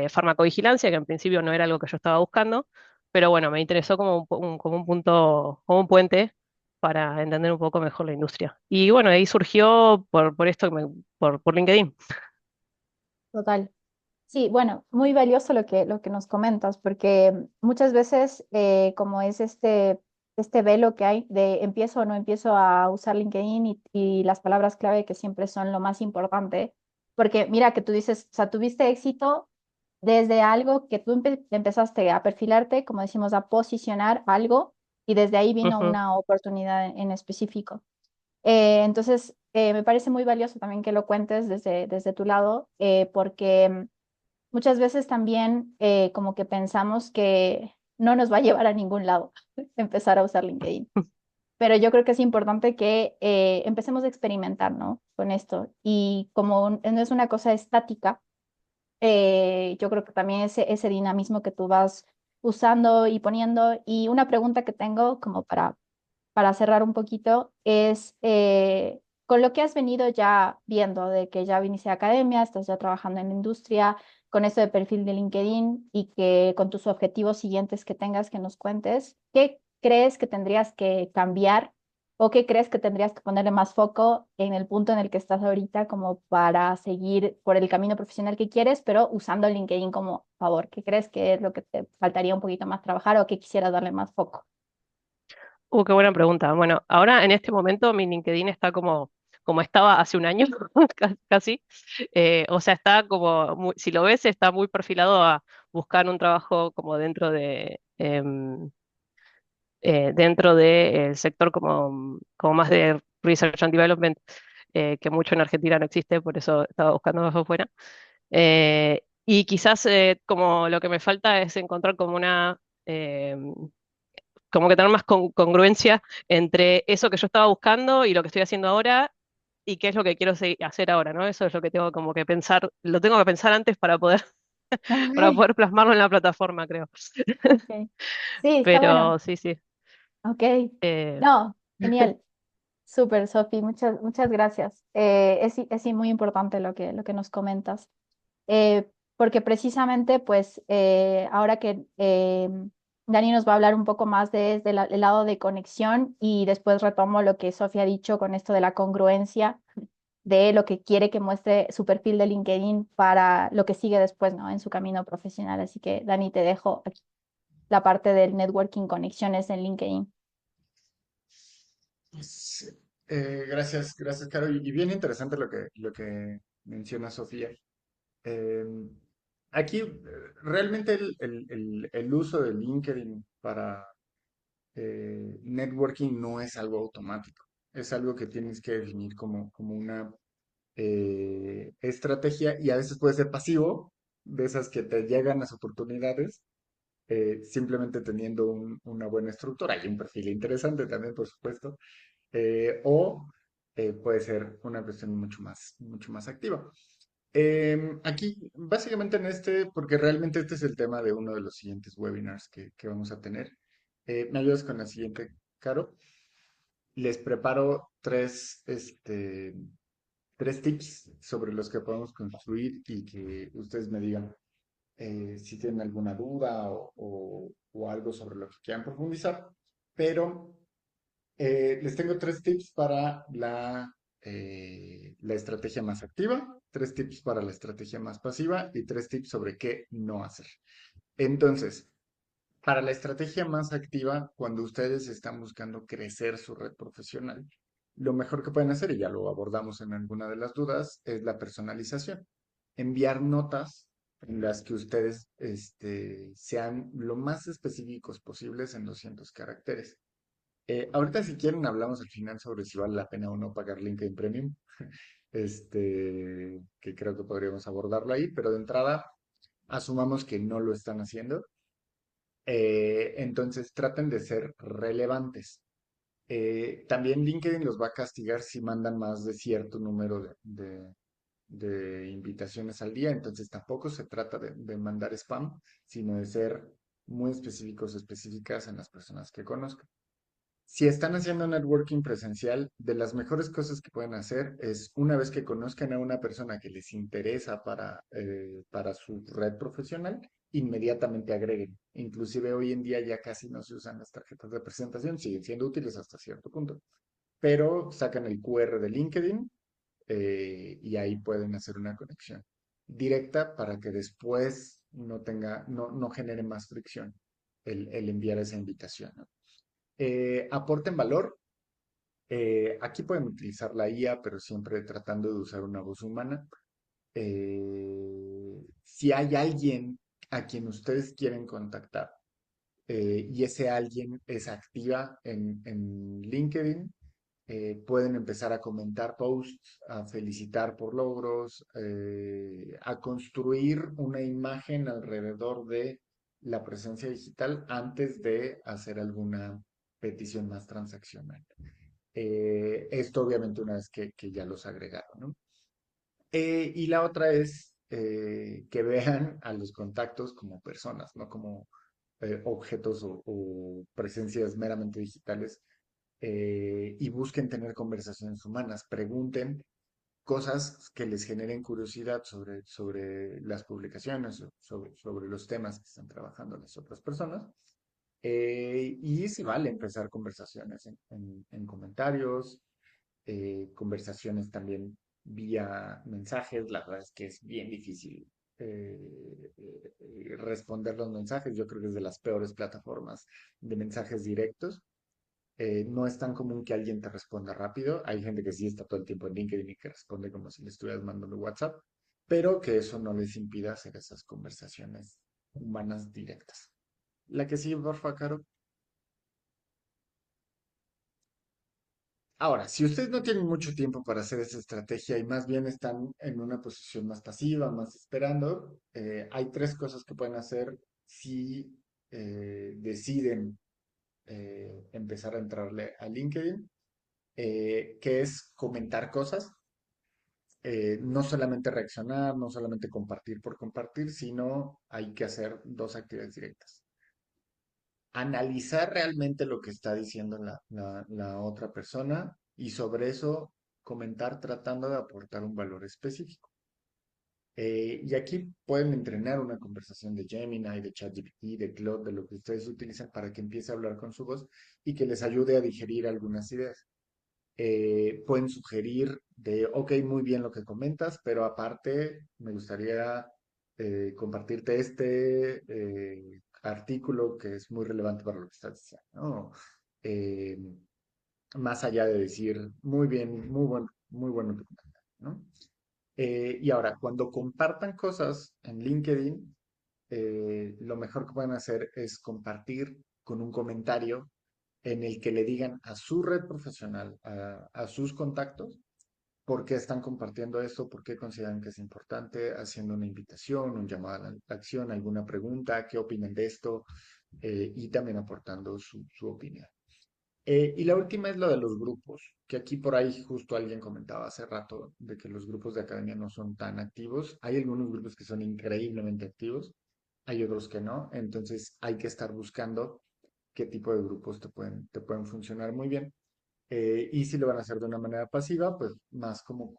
C: farmacovigilancia, que en principio no era algo que yo estaba buscando, pero bueno, me interesó como un punto, como un puente para entender un poco mejor la industria. Y bueno, ahí surgió por esto, por LinkedIn.
A: Total. Sí, bueno, muy valioso lo que nos comentas, porque muchas veces, como es este velo que hay de empiezo o no empiezo a usar LinkedIn y las palabras clave que siempre son lo más importante, porque mira que tú dices, o sea, tuviste éxito desde algo que tú empezaste a perfilarte, como decimos, a posicionar algo y desde ahí vino
C: Ujú.
A: una oportunidad en específico. Entonces, me parece muy valioso también que lo cuentes desde tu lado, porque muchas veces también como que pensamos que no nos va a llevar a ningún lado empezar a usar LinkedIn. Pero yo creo que es importante que empecemos a experimentar, ¿no? Con esto. Y como no es una cosa estática, yo creo que también ese dinamismo que tú vas usando y poniendo. Y una pregunta que tengo como para cerrar un poquito es, con lo que has venido ya viendo, de que ya viniste a academia, estás ya trabajando en la industria, con esto de perfil de LinkedIn y que con tus objetivos siguientes que tengas que nos cuentes, ¿qué crees que tendrías que cambiar o qué crees que tendrías que ponerle más foco en el punto en el que estás ahorita como para seguir por el camino profesional que quieres, pero usando LinkedIn como favor? ¿Qué crees que es lo que te faltaría un poquito más trabajar o qué quisieras darle más foco?
C: Qué buena pregunta. Bueno, ahora en este momento mi LinkedIn está como estaba hace un año, casi. O sea, está como, si lo ves, está muy perfilado a buscar un trabajo como dentro del sector como más de Research and Development, que mucho en Argentina no existe, por eso estaba buscando más afuera. Y quizás como lo que me falta es encontrar como que tener más congruencia entre eso que yo estaba buscando y lo que estoy haciendo ahora y qué es lo que quiero hacer ahora, ¿no? Eso es lo que tengo como que pensar, lo tengo que pensar antes para
A: Ok,
C: poder plasmarlo en la plataforma, creo.
A: ok. Sí, está bueno.
C: Pero sí, sí.
A: Ok.
C: Eh,
A: No, genial. Súper, Sofi, muchas gracias. Es sí muy importante lo que nos comentas. Porque precisamente, pues, ahora que Dani nos va a hablar un poco más desde el lado de conexión y después retomo lo que Sofía ha dicho con esto de la congruencia de lo que quiere que muestre su perfil de LinkedIn para lo que sigue después, ¿no? En su camino profesional. Así que, Dani, te dejo aquí la parte del networking, conexiones en LinkedIn.
B: Sí. Gracias, Caro. Y bien interesante lo que menciona Sofía. Em, Aquí realmente el uso de LinkedIn para networking no es algo automático. Es algo que tienes que definir como una estrategia y a veces puede ser pasivo, de esas que te llegan las oportunidades, simplemente teniendo una buena estructura y un perfil interesante también, por supuesto, o puede ser una cuestión mucho más activa. Aquí, básicamente porque realmente este es el tema de uno de los siguientes webinars que vamos a tener. ¿Me ayudas con la siguiente, Caro? Les preparo tres tips sobre los que podemos construir y que ustedes me digan si tienen alguna duda o algo sobre lo que quieran profundizar. Pero les tengo tres tips para la estrategia más activa, tres tips para la estrategia más pasiva y tres tips sobre qué no hacer. Entonces, para la estrategia más activa, cuando ustedes están buscando crecer su red profesional, lo mejor que pueden hacer, y ya lo abordamos en alguna de las dudas, es la personalización. Enviar notas en las que ustedes sean lo más específicos posibles en 200 caracteres. Ahorita si quieren hablamos al final sobre si vale la pena o no pagar LinkedIn Premium, que creo que podríamos abordarlo ahí, pero de entrada asumamos que no lo están haciendo, entonces traten de ser relevantes. También LinkedIn los va a castigar si mandan más de cierto número de invitaciones al día, entonces tampoco se trata de mandar spam, sino de ser muy específicos o específicas en las personas que conozcan. Si están haciendo networking presencial, de las mejores cosas que pueden hacer es una vez que conozcan a una persona que les interesa para su red profesional, inmediatamente agreguen. Inclusive hoy en día ya casi no se usan las tarjetas de presentación, siguen siendo útiles hasta cierto punto, pero sacan el QR de LinkedIn y ahí pueden hacer una conexión directa para que después no genere más fricción el enviar esa invitación, ¿no? Aporten valor. Aquí pueden utilizar la IA, pero siempre tratando de usar una voz humana. Si hay alguien a quien ustedes quieren contactar y ese alguien es activa en LinkedIn, pueden empezar a comentar posts, a felicitar por logros, a construir una imagen alrededor de la presencia digital antes de hacer alguna petición más transaccional. Esto obviamente una vez que ya los agregaron, ¿no? Y la otra es que vean a los contactos como personas, no como objetos o presencias meramente digitales, y busquen tener conversaciones humanas, pregunten cosas que les generen curiosidad sobre las publicaciones, sobre los temas que están trabajando las otras personas. Y se vale empezar conversaciones en comentarios, conversaciones también vía mensajes. La verdad es que es bien difícil responder los mensajes. Yo creo que es de las peores plataformas de mensajes directos. No es tan común que alguien te responda rápido. Hay gente que sí está todo el tiempo en LinkedIn y que responde como si le estuvieras mandando WhatsApp, pero que eso no les impida hacer esas conversaciones humanas directas. La que sigue, porfa, Caro. Ahora, si ustedes no tienen mucho tiempo para hacer esa estrategia y más bien están en una posición más pasiva, más esperando, hay tres cosas que pueden hacer si deciden empezar a entrarle a LinkedIn, que es comentar cosas, no solamente reaccionar, no solamente compartir por compartir, sino hay que hacer dos actividades directas. Analizar realmente lo que está diciendo la otra persona y sobre eso comentar tratando de aportar un valor específico. Y aquí pueden entrenar una conversación de Gemini, de ChatGPT, de Claude, de lo que ustedes utilizan para que empiece a hablar con su voz y que les ayude a digerir algunas ideas. Pueden sugerir de, ok, muy bien lo que comentas, pero aparte me gustaría compartirte este artículo que es muy relevante para lo que estás diciendo, ¿no? Eh, Más allá de decir, muy bien, muy bueno tu comentario, ¿no? Y ahora, cuando compartan cosas en LinkedIn, lo mejor que pueden hacer es compartir con un comentario en el que le digan a su red profesional, a sus contactos, por qué están compartiendo esto, por qué consideran que es importante, haciendo una invitación, un llamado a la acción, alguna pregunta, qué opinan de esto, y también aportando su opinión. Y la última es lo de los grupos, que aquí por ahí justo alguien comentaba hace rato de que los grupos de academia no son tan activos. Hay algunos grupos que son increíblemente activos, hay otros que no, entonces hay que estar buscando qué tipo de grupos te pueden funcionar muy bien. Y si lo van a hacer de una manera pasiva, pues más como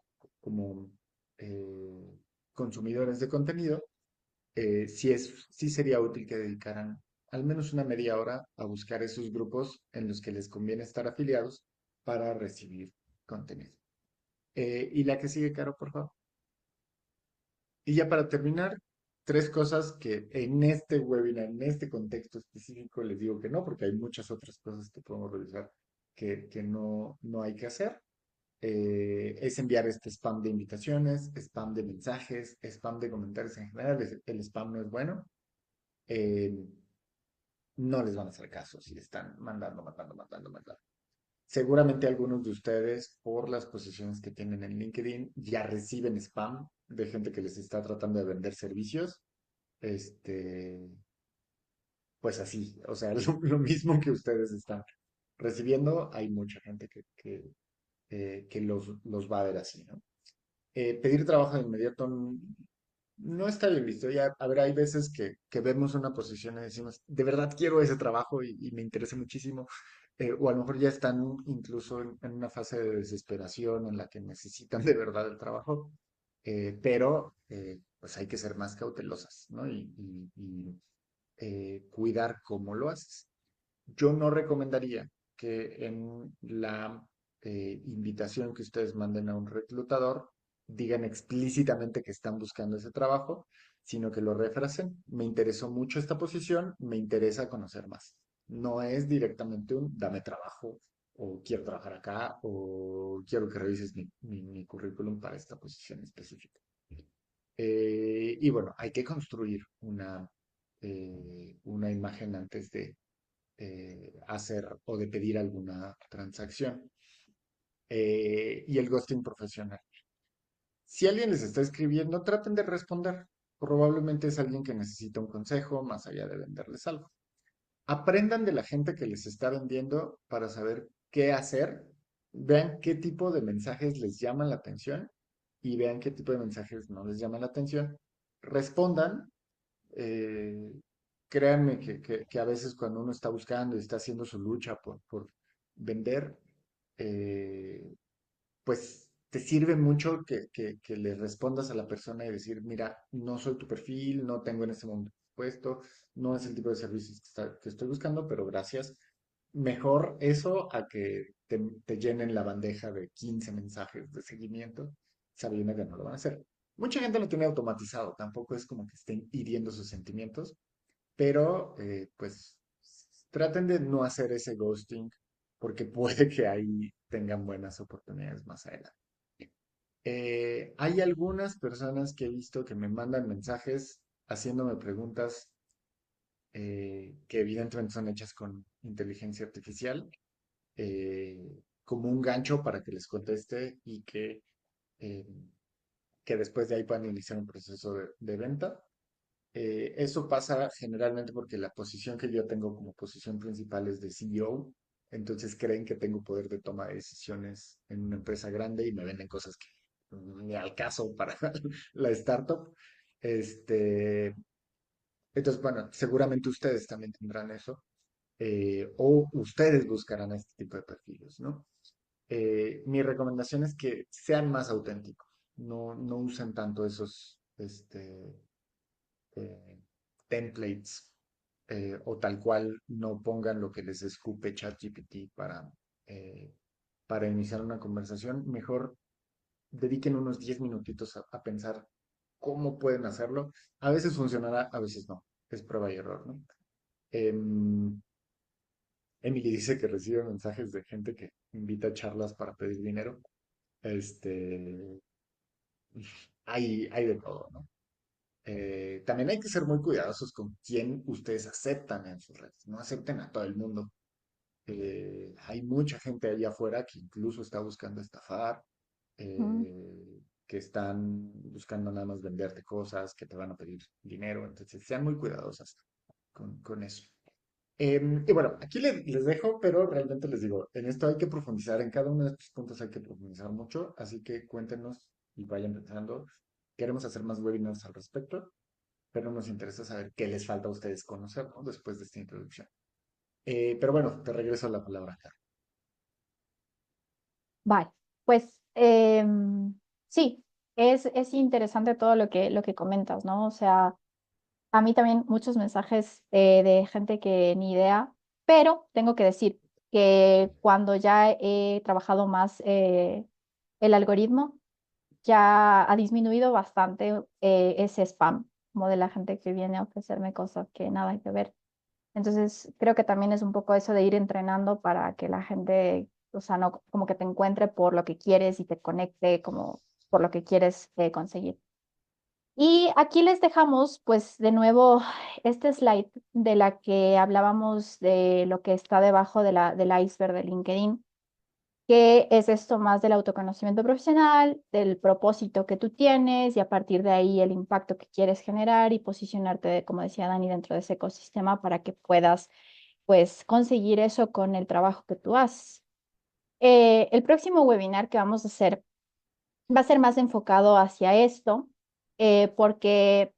B: eh, consumidores de contenido, sí sería útil que dedicaran al menos una media hora a buscar esos grupos en los que les conviene estar afiliados para recibir contenido. Y la que sigue, Caro, por favor. Y ya para terminar, tres cosas que en este webinar, en este contexto específico, les digo que no, porque hay muchas otras cosas que podemos revisar que no hay que hacer. Es enviar este spam de invitaciones, spam de mensajes, spam de comentarios en general. El spam no es bueno. Eh, no les van a hacer caso si están mandando. Seguramente algunos de ustedes, por las posiciones que tienen en LinkedIn, ya reciben spam de gente que les está tratando de vender servicios. Este, pues así, o sea, lo mismo que ustedes están recibiendo, hay mucha gente que los va a ver así, ¿no? Pedir trabajo de inmediato no está bien visto. Ya, a ver, hay veces que vemos una posición y decimos, de verdad quiero ese trabajo y me interesa muchísimo. O a lo mejor ya están incluso en una fase de desesperación en la que necesitan de verdad el trabajo, pero pues hay que ser más cautelosas, ¿no? Y cuidar cómo lo haces. Yo no recomendaría que en la invitación que ustedes manden a un reclutador digan explícitamente que están buscando ese trabajo, sino que lo refrasen. Me interesó mucho esta posición, me interesa conocer más. No es directamente un dame trabajo o quiero trabajar acá o quiero que revises mi currículum para esta posición específica. Y bueno, hay que construir una imagen antes de hacer o de pedir alguna transacción. Y el ghosting profesional. Si alguien les está escribiendo, traten de responder. Probablemente es alguien que necesita un consejo más allá de venderles algo. Aprendan de la gente que les está vendiendo para saber qué hacer. Vean qué tipo de mensajes les llaman la atención y vean qué tipo de mensajes no les llaman la atención. Respondan. eh, Créanme que a veces cuando uno está buscando y está haciendo su lucha por vender, eh, pues te sirve mucho que le respondas a la persona y decir, mira, no soy tu perfil, no tengo en este momento puesto, no es el tipo de servicios que estoy buscando, pero gracias. Mejor eso a que te llenen la bandeja de 15 mensajes de seguimiento sabiendo que no lo van a hacer. Mucha gente lo tiene automatizado, tampoco es como que estén hiriendo sus sentimientos, pero pues traten de no hacer ese ghosting porque puede que ahí tengan buenas oportunidades más adelante. Hay algunas personas que he visto que me mandan mensajes haciéndome preguntas que evidentemente son hechas con inteligencia artificial, como un gancho para que les conteste y eh, que después de ahí puedan iniciar un proceso de venta. Eso pasa generalmente porque la posición que yo tengo como posición principal es de CEO, entonces creen que tengo poder de toma de decisiones en una empresa grande y me venden cosas que ni al caso para la startup. Este, entonces, bueno, seguramente ustedes también tendrán eso, o ustedes buscarán este tipo de perfiles, ¿no? Mi recomendación es que sean más auténticos, no usen tanto esos, eh, templates, o tal cual no pongan lo que les escupe ChatGPT eh, para iniciar una conversación. Mejor dediquen unos 10 minutitos a pensar cómo pueden hacerlo. A veces funcionará, a veces no. Es prueba y error, ¿no? Em, Emily dice que recibe mensajes de gente que invita a charlas para pedir dinero. Este, hay de todo, ¿no? También hay que ser muy cuidadosos con quién ustedes aceptan en sus redes. No acepten a todo el mundo. Hay mucha gente allá afuera que incluso está buscando estafar,
A: Mm.
B: que están buscando nada más venderte cosas, que te van a pedir dinero. Entonces, sean muy cuidadosas con eso. Y bueno, aquí les dejo, pero realmente les digo, en esto hay que profundizar, en cada uno de estos puntos hay que profundizar mucho, así que cuéntenos y vayan pensando. Queremos hacer más webinars al respecto, pero nos interesa saber qué les falta a ustedes conocer, ¿no? Después de esta introducción. Pero bueno, te regreso la palabra, Carlos.
A: Vale, pues sí, es interesante todo lo que comentas, ¿no? O sea, a mí también muchos mensajes de gente que ni idea, pero tengo que decir que cuando ya he trabajado más el algoritmo, ya ha disminuido bastante ese spam, como de la gente que viene a ofrecerme cosas que nada que ver. Entonces, creo que también es un poco eso de ir entrenando para que la gente, o sea, no como que te encuentre por lo que quieres y te conecte como por lo que quieres conseguir. Y aquí les dejamos, pues, de nuevo este slide de la que hablábamos de lo que está debajo de del iceberg de LinkedIn, que es esto más del autoconocimiento profesional, del propósito que tú tienes y a partir de ahí el impacto que quieres generar y posicionarte, como decía Dani, dentro de ese ecosistema para que puedas, pues, conseguir eso con el trabajo que tú haces. El próximo webinar que vamos a hacer va a ser más enfocado hacia esto, porque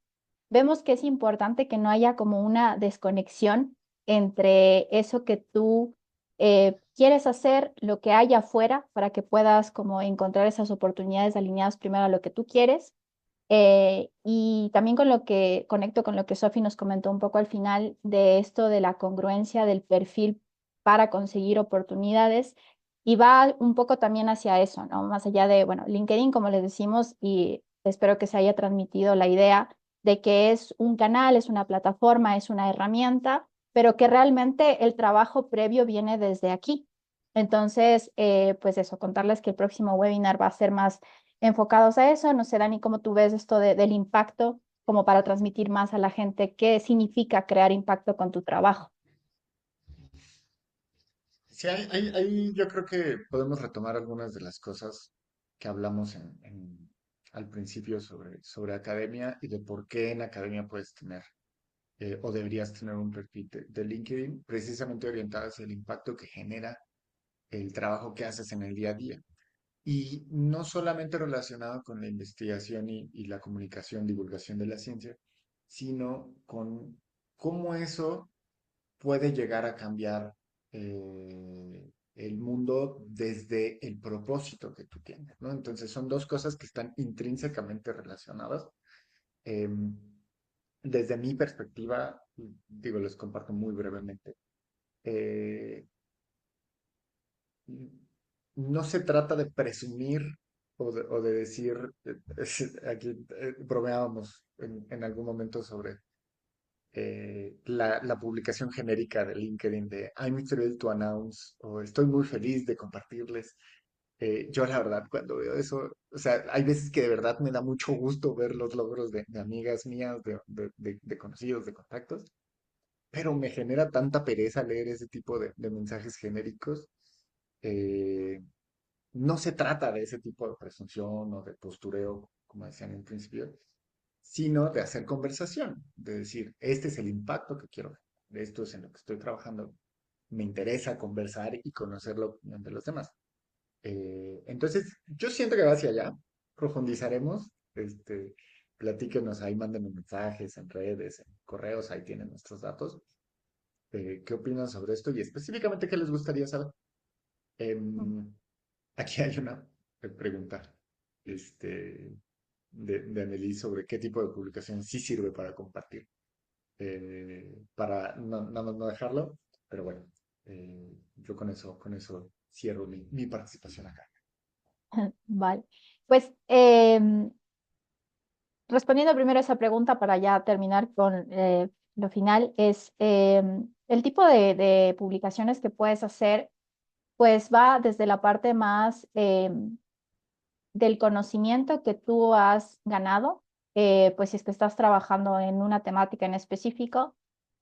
A: vemos que es importante que no haya como una desconexión entre eso que tú quieres hacer, lo que hay afuera, para que puedas como encontrar esas oportunidades alineadas primero a lo que tú quieres. Y también con lo que conecto con lo que Sofi nos comentó un poco al final de esto de la congruencia del perfil para conseguir oportunidades. Y va un poco también hacia eso, ¿no? Más allá de, bueno, LinkedIn, como les decimos, y espero que se haya transmitido la idea de que es un canal, es una plataforma, es una herramienta, pero que realmente el trabajo previo viene desde aquí. Entonces, pues eso, contarles que el próximo webinar va a ser más enfocados a eso. No sé, Dani, cómo tú ves esto del impacto, como para transmitir más a la gente qué significa crear impacto con tu trabajo.
B: Sí, yo creo que podemos retomar algunas de las cosas que hablamos al principio sobre academia y de por qué en academia puedes tener o deberías tener un perfil de LinkedIn precisamente orientado hacia el impacto que genera el trabajo que haces en el día a día. Y no solamente relacionado con la investigación y la comunicación, divulgación de la ciencia, sino con cómo eso puede llegar a cambiar el mundo desde el propósito que tú tienes, ¿no? Entonces son dos cosas que están intrínsecamente relacionadas. Em, Desde mi perspectiva, digo, les comparto muy brevemente. eh, no se trata de presumir o de decir, aquí bromeábamos en algún momento sobre la publicación genérica de LinkedIn de I'm thrilled to announce o estoy muy feliz de compartirles. Yo la verdad cuando veo eso, o sea, hay veces que de verdad me da mucho gusto ver los logros de amigas mías, de conocidos, de contactos, pero me genera tanta pereza leer ese tipo de mensajes genéricos. eh, no se trata de ese tipo de presunción o de postureo, como decían en un principio, sino de hacer conversación, de decir, este es el impacto que quiero, de esto es en lo que estoy trabajando, me interesa conversar y conocer la opinión de los demás. Entonces, yo siento que va hacia allá, profundizaremos, platíquenos ahí, mándenme mensajes en redes, en correos, ahí tienen nuestros datos. ¿Qué opinan sobre esto? Y específicamente, ¿qué les gustaría saber? Em, Aquí hay una pregunta este, de Annelies sobre qué tipo de publicación sí sirve para compartir. Para nada más no dejarlo, pero bueno, yo con eso cierro mi participación acá.
A: Vale. Pues respondiendo primero a esa pregunta para ya terminar con lo final, es el tipo de publicaciones que puedes hacer, pues va desde la parte más del conocimiento que tú has ganado, pues si es que estás trabajando en una temática en específico.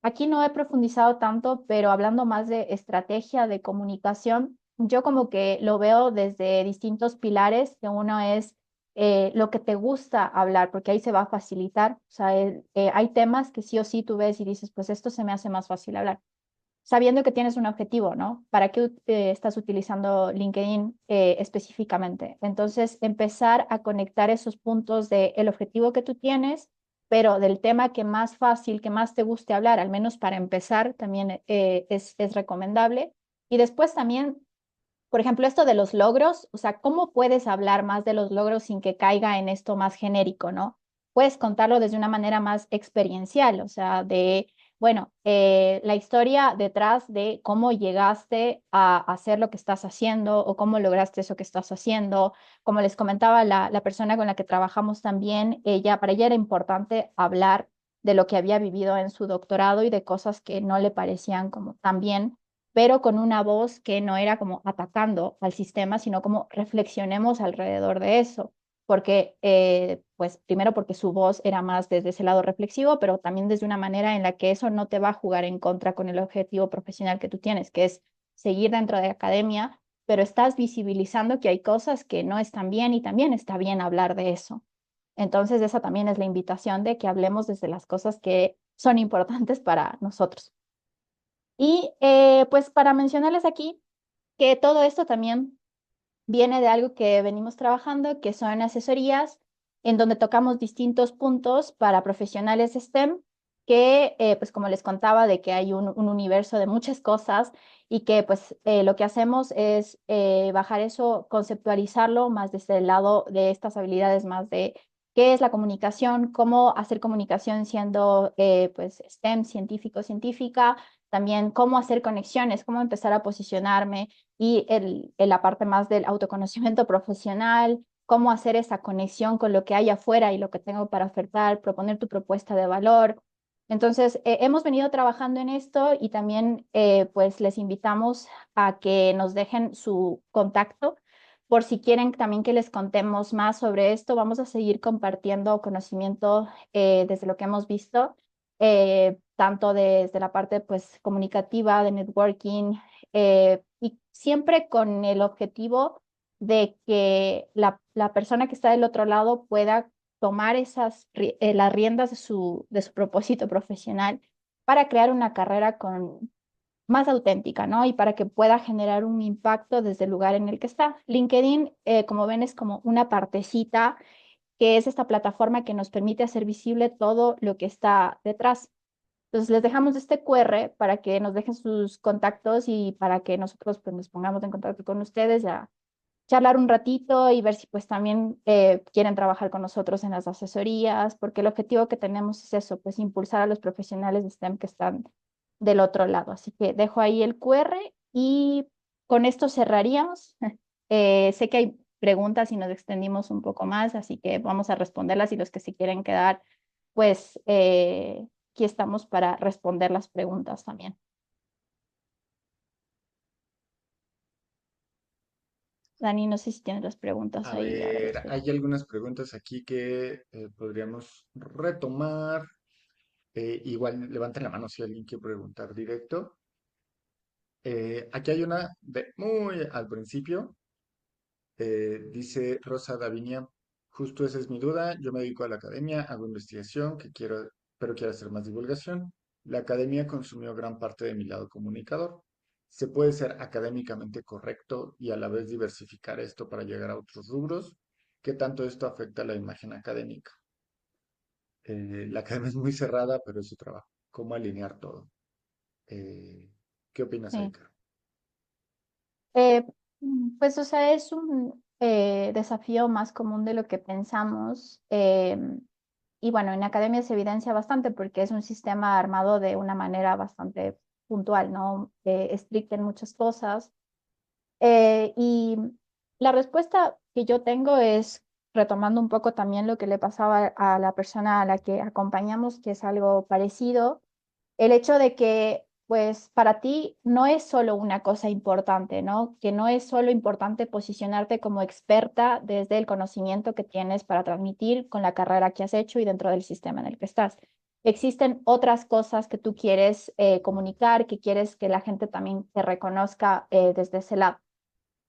A: Aquí no he profundizado tanto, pero hablando más de estrategia de comunicación, yo como que lo veo desde distintos pilares, que uno es lo que te gusta hablar, porque ahí se va a facilitar. O sea, hay temas que sí o sí tú ves y dices, pues esto se me hace más fácil hablar sabiendo que tienes un objetivo, ¿no? ¿Para qué estás utilizando LinkedIn específicamente? Entonces, empezar a conectar esos puntos del objetivo que tú tienes, pero del tema que más fácil, que más te guste hablar, al menos para empezar, también es recomendable. Y después también, por ejemplo, esto de los logros, o sea, ¿cómo puedes hablar más de los logros sin que caiga en esto más genérico, ¿no? Puedes contarlo desde una manera más experiencial, o sea, bueno, la historia detrás de cómo llegaste a hacer lo que estás haciendo o cómo lograste eso que estás haciendo. Como les comentaba, la persona con la que trabajamos también, para ella era importante hablar de lo que había vivido en su doctorado y de cosas que no le parecían como tan bien, pero con una voz que no era como atacando al sistema, sino como reflexionemos alrededor de eso, porque, pues, primero porque su voz era más desde ese lado reflexivo, pero también desde una manera en la que eso no te va a jugar en contra con el objetivo profesional que tú tienes, que es seguir dentro de la academia, pero estás visibilizando que hay cosas que no están bien y también está bien hablar de eso. Entonces, esa también es la invitación de que hablemos desde las cosas que son importantes para nosotros. Y pues para mencionarles aquí que todo esto también viene de algo que venimos trabajando, que son asesorías en donde tocamos distintos puntos para profesionales STEM, que pues como les contaba, de que hay un universo de muchas cosas y que pues lo que hacemos es bajar eso, conceptualizarlo más desde el lado de estas habilidades más de qué es la comunicación, cómo hacer comunicación siendo pues STEM, científico, científica, también cómo hacer conexiones, cómo empezar a posicionarme y la parte más del autoconocimiento profesional, cómo hacer esa conexión con lo que hay afuera y lo que tengo para ofertar, proponer tu propuesta de valor. Entonces, hemos venido trabajando en esto y también pues les invitamos a que nos dejen su contacto por si quieren también que les contemos más sobre esto, vamos a seguir compartiendo conocimiento desde lo que hemos visto, tanto desde la parte pues comunicativa, de networking, y siempre con el objetivo de que la persona que está del otro lado pueda tomar las riendas de su propósito profesional para crear una carrera más auténtica, ¿no? Y para que pueda generar un impacto desde el lugar en el que está. LinkedIn, como ven, es como una partecita que es esta plataforma que nos permite hacer visible todo lo que está detrás. Entonces les dejamos este QR para que nos dejen sus contactos y para que nosotros pues, nos pongamos en contacto con ustedes, ya charlar un ratito y ver si pues también quieren trabajar con nosotros en las asesorías, porque el objetivo que tenemos es eso, pues impulsar a los profesionales de STEM que están del otro lado. Así que dejo ahí el QR y con esto cerraríamos. Sé que hay preguntas y nos extendimos un poco más, así que vamos a responderlas y los que se quieren quedar, pues aquí estamos para responder las preguntas también. Dani, no sé si tienes las preguntas
B: A
A: ahí ahora
B: ver,
A: mismo.
B: hay algunas preguntas aquí que podríamos retomar. Igual levanten la mano si alguien quiere preguntar directo. Aquí hay una de muy al principio. Dice Rosa Davinia, justo esa es mi duda. Yo me dedico a la academia, hago investigación, pero quiero hacer más divulgación. La academia consumió gran parte de mi lado comunicador. ¿Se puede ser académicamente correcto y a la vez diversificar esto para llegar a otros rubros? ¿Qué tanto esto afecta a la imagen académica? La academia es muy cerrada, pero es su trabajo. ¿Cómo alinear todo? Eh, ¿Qué opinas ahí,
A: Sí.
B: Caro?
A: Eh, pues, o sea, es un desafío más común de lo que pensamos. Y bueno, en academia se evidencia bastante porque es un sistema armado de una manera bastante puntual, ¿no? Estricta en muchas cosas. Y la respuesta que yo tengo es, retomando un poco también lo que le pasaba a la persona a la que acompañamos, que es algo parecido, el hecho de que, pues, para ti no es solo una cosa importante, ¿no? Que no es solo importante posicionarte como experta desde el conocimiento que tienes para transmitir con la carrera que has hecho y dentro del sistema en el que estás. Existen otras cosas que tú quieres comunicar, que quieres que la gente también te reconozca desde ese lado.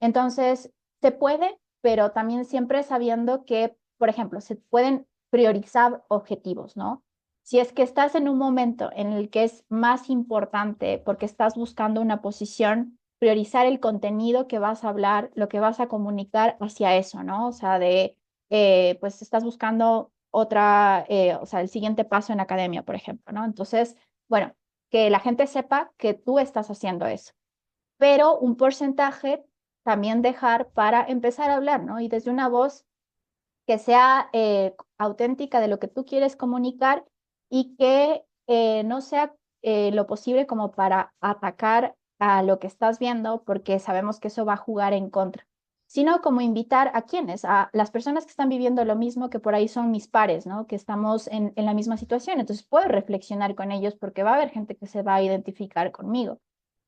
A: Entonces, se puede, pero también siempre sabiendo que, por ejemplo, se pueden priorizar objetivos, ¿no? Si es que estás en un momento en el que es más importante porque estás buscando una posición, priorizar el contenido que vas a hablar, lo que vas a comunicar hacia eso, ¿no? O sea, pues estás buscando o sea, el siguiente paso en academia, por ejemplo, ¿no? Entonces, bueno, que la gente sepa que tú estás haciendo eso, pero un porcentaje también dejar para empezar a hablar, ¿no? Y desde una voz que sea auténtica de lo que tú quieres comunicar y que no sea lo posible como para atacar a lo que estás viendo, porque sabemos que eso va a jugar en contra, sino como invitar a quienes, a las personas que están viviendo lo mismo, que por ahí son mis pares, ¿no? Que estamos en la misma situación. Entonces puedo reflexionar con ellos porque va a haber gente que se va a identificar conmigo.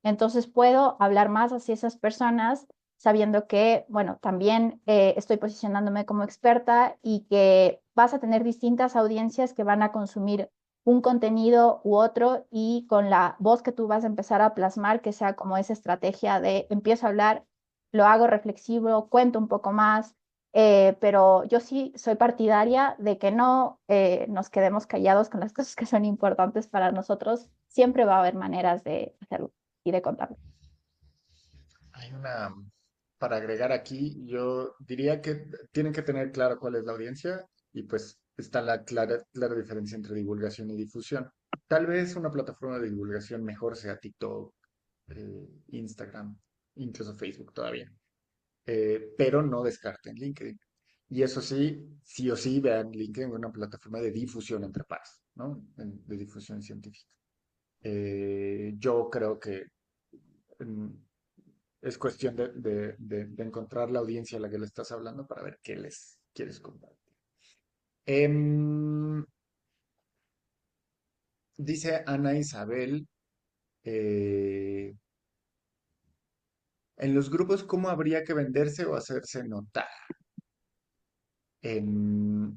A: Entonces puedo hablar más hacia esas personas sabiendo que, bueno, también estoy posicionándome como experta y que vas a tener distintas audiencias que van a consumir un contenido u otro y con la voz que tú vas a empezar a plasmar, que sea como esa estrategia de empiezo a hablar, lo hago reflexivo, cuento un poco más, pero yo sí soy partidaria de que no nos quedemos callados con las cosas que son importantes para nosotros. Siempre va a haber maneras de hacerlo y de contarlo.
B: Hay una, para agregar aquí, yo diría que tienen que tener claro cuál es la audiencia y pues está la clara diferencia entre divulgación y difusión. Tal vez una plataforma de divulgación mejor sea TikTok, Instagram, incluso Facebook todavía, pero no descarten LinkedIn. Y eso sí o sí vean LinkedIn como una plataforma de difusión entre pares, ¿no? De difusión científica. Yo creo que mm, es cuestión de encontrar la audiencia a la que le estás hablando para ver qué les quieres compartir. Em, Dice Ana Isabel, eh, En los grupos, ¿cómo habría que venderse o hacerse notar? Em,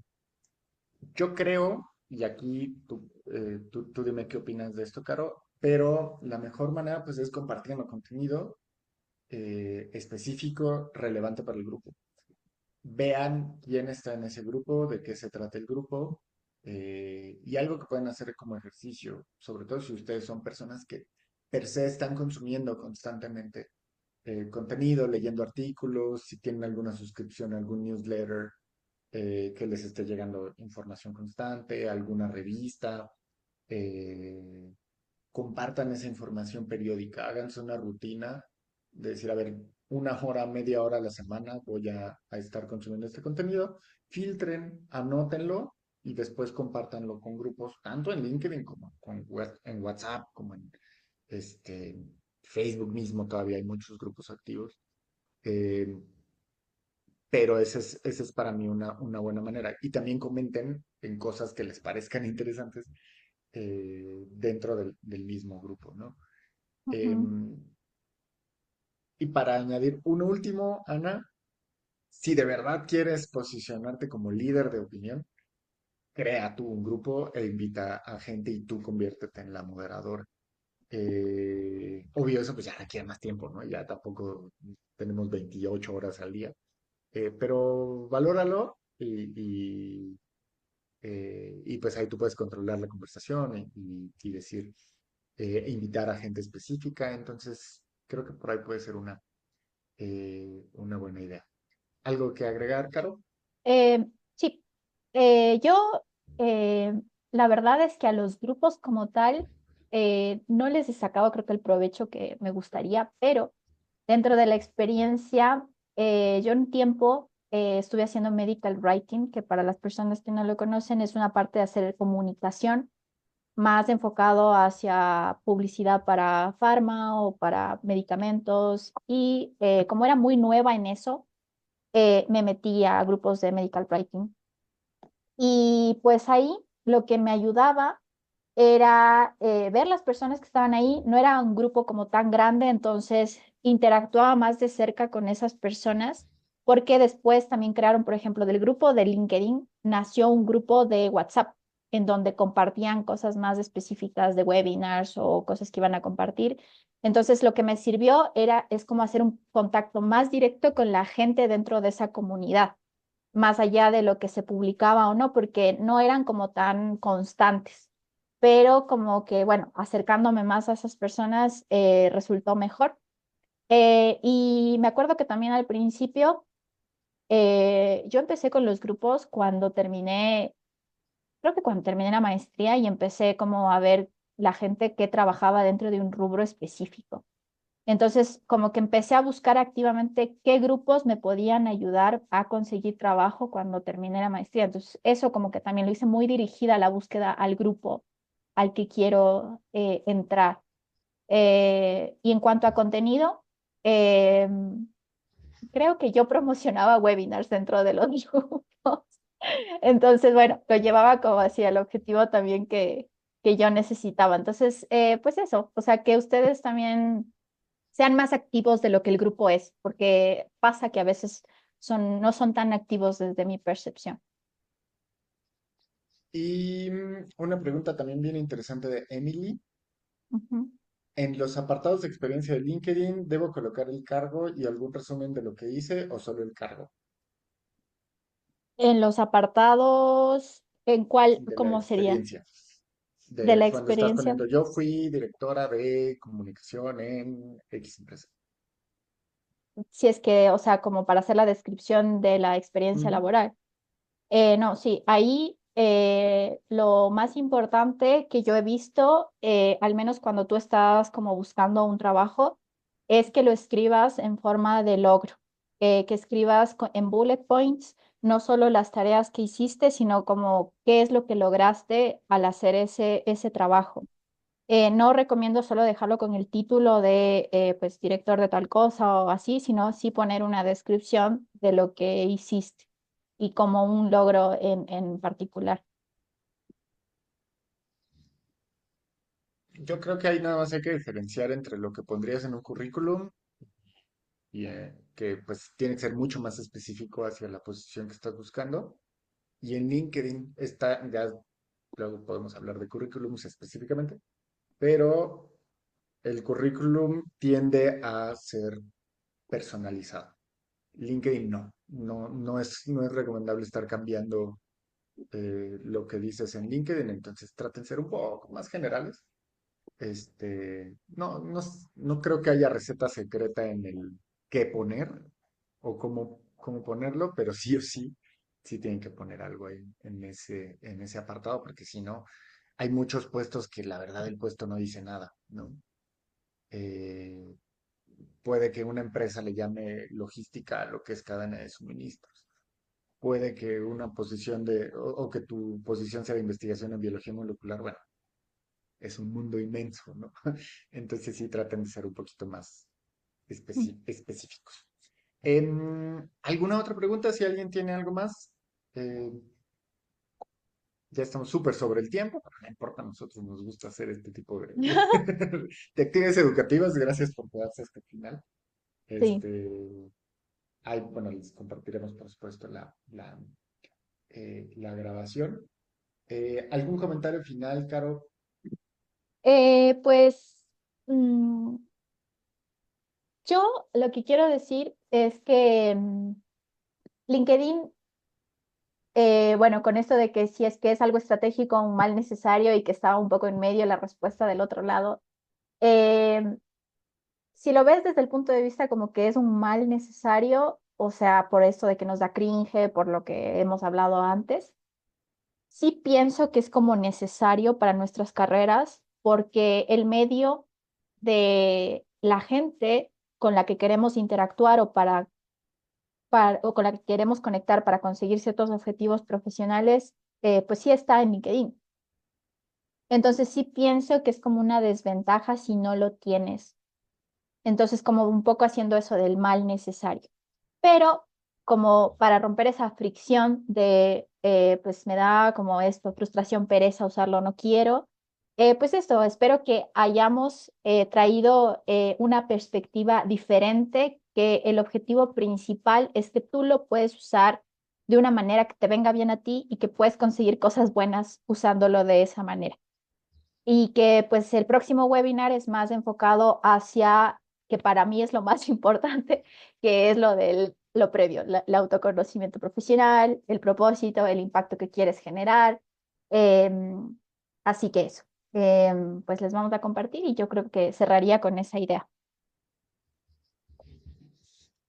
B: yo creo, y aquí tú dime qué opinas de esto, Caro, pero la mejor manera pues es compartiendo contenido específico, relevante para el grupo. Vean quién está en ese grupo, de qué se trata el grupo, y algo que pueden hacer como ejercicio, sobre todo si ustedes son personas que per se están consumiendo constantemente contenido, leyendo artículos, si tienen alguna suscripción a algún newsletter, que les esté llegando información constante, alguna revista, eh, compartan esa información periódica, háganse una rutina de decir, a ver, una hora, media hora a la semana voy a estar consumiendo este contenido, filtren, anótenlo y después compártanlo con grupos, tanto en LinkedIn como en WhatsApp, como en este, Facebook mismo, todavía hay muchos grupos activos. Eh, pero ese es para mí una buena manera. Y también comenten en cosas que les parezcan interesantes dentro del mismo grupo, ¿no?
A: Ujú,
B: Em, y para añadir uno último, Ana, si de verdad quieres posicionarte como líder de opinión, crea tú un grupo e invita a gente y tú conviértete en la moderadora. Obvio, eso pues ya requiere más tiempo, ¿no? Ya tampoco tenemos 28 horas al día, pero valóralo y pues ahí tú puedes controlar la conversación y decir, invitar a gente específica. Entonces, creo que por ahí puede ser una buena idea. ¿Algo que agregar, Caro?
A: sí, yo la verdad es que a los grupos como tal no les he sacado creo que el provecho que me gustaría, pero dentro de la experiencia, yo un tiempo estuve haciendo medical writing, que para las personas que no lo conocen es una parte de hacer comunicación más enfocado hacia publicidad para farma o para medicamentos. Y como era muy nueva en eso, me metí a grupos de medical writing. Y pues ahí lo que me ayudaba era ver las personas que estaban ahí. No era un grupo como tan grande, entonces interactuaba más de cerca con esas personas, porque después también crearon, por ejemplo, del grupo de LinkedIn, nació un grupo de WhatsApp en donde compartían cosas más específicas de webinars o cosas que iban a compartir. Entonces, lo que me sirvió es como hacer un contacto más directo con la gente dentro de esa comunidad, más allá de lo que se publicaba o no, porque no eran como tan constantes. Pero como que, bueno, acercándome más a esas personas resultó mejor. Y me acuerdo que también al principio yo empecé con los grupos cuando terminé, creo que cuando terminé la maestría y empecé como a ver la gente que trabajaba dentro de un rubro específico. Entonces, como que empecé a buscar activamente qué grupos me podían ayudar a conseguir trabajo cuando terminé la maestría. Entonces, eso como que también lo hice muy dirigida a la búsqueda al grupo al que quiero entrar. Y en cuanto a contenido, eh, creo que yo promocionaba webinars dentro de los grupos. Entonces, bueno, lo llevaba como hacia el objetivo también que yo necesitaba. Entonces, pues eso, o sea, que ustedes también sean más activos de lo que el grupo es, porque pasa que a veces no son tan activos desde mi percepción.
B: Y una pregunta también bien interesante de Emily.
A: Ujú.
B: En los apartados de experiencia de LinkedIn, ¿debo colocar el cargo y algún resumen de lo que hice o solo el cargo
A: En los apartados, ¿en cuál,
B: de la
A: cómo sería?
B: experiencia?
A: De
B: De
A: la
B: cuando estás
A: experiencia,
B: poniendo, yo fui directora de comunicación en X empresa.
A: si es que, o sea, como para hacer la descripción de la experiencia
B: Ujú.
A: laboral. No, sí, ahí lo más importante que yo he visto, al menos cuando tú estás como buscando un trabajo, es que lo escribas en forma de logro, que escribas en bullet points no solo las tareas que hiciste, sino como qué es lo que lograste al hacer ese trabajo. No recomiendo solo dejarlo con el título de pues director de tal cosa o así, sino sí poner una descripción de lo que hiciste y como un logro en particular.
B: Yo creo que ahí nada más hay que diferenciar entre lo que pondrías en un currículum que pues tiene que ser mucho más específico hacia la posición que estás buscando. Y en LinkedIn está, ya luego podemos hablar de currículums específicamente, pero el currículum tiende a ser personalizado. LinkedIn no es recomendable estar cambiando lo que dices en LinkedIn, entonces traten de ser un poco más generales. No creo que haya receta secreta en el qué poner o cómo ponerlo, pero sí o sí tienen que poner algo ahí en ese apartado, porque si no, hay muchos puestos que la verdad el puesto no dice nada, ¿no? Eh, Puede que una empresa le llame logística a lo que es cadena de suministros. Puede que una posición o que tu posición sea de investigación en biología molecular. Bueno, es un mundo inmenso, ¿no? Entonces sí traten de ser un poquito más específicos. ¿Alguna otra pregunta? Si alguien tiene algo más, eh, ya estamos súper sobre el tiempo, pero no importa, a nosotros nos gusta hacer este tipo de actividades educativas. Gracias por quedarse hasta el final.
A: Sí.
B: Este, bueno, les compartiremos, por supuesto, la grabación. ¿Algún comentario final, Caro?
A: Pues mm, yo lo que quiero decir es que LinkedIn, bueno, con esto de que si es que es algo estratégico, un mal necesario y que estaba un poco en medio la respuesta del otro lado, eh, si lo ves desde el punto de vista como que es un mal necesario, o sea, por esto de que nos da cringe, por lo que hemos hablado antes, sí pienso que es como necesario para nuestras carreras porque el medio de la gente con la que queremos interactuar o con la que queremos conectar para conseguir ciertos objetivos profesionales, pues sí está en LinkedIn. Entonces sí pienso que es como una desventaja si no lo tienes. Entonces como un poco haciendo eso del mal necesario. Pero como para romper esa fricción de, pues me da como esto, frustración, pereza, usarlo, no quiero, pues esto, espero que hayamos traído una perspectiva diferente, que el objetivo principal es que tú lo puedes usar de una manera que te venga bien a ti y que puedes conseguir cosas buenas usándolo de esa manera. Y que pues el próximo webinar es más enfocado hacia, que para mí es lo más importante, que es lo del lo previo, el autoconocimiento profesional, el propósito, el impacto que quieres generar. Em, Así que eso, pues les vamos a compartir y yo creo que cerraría con esa idea.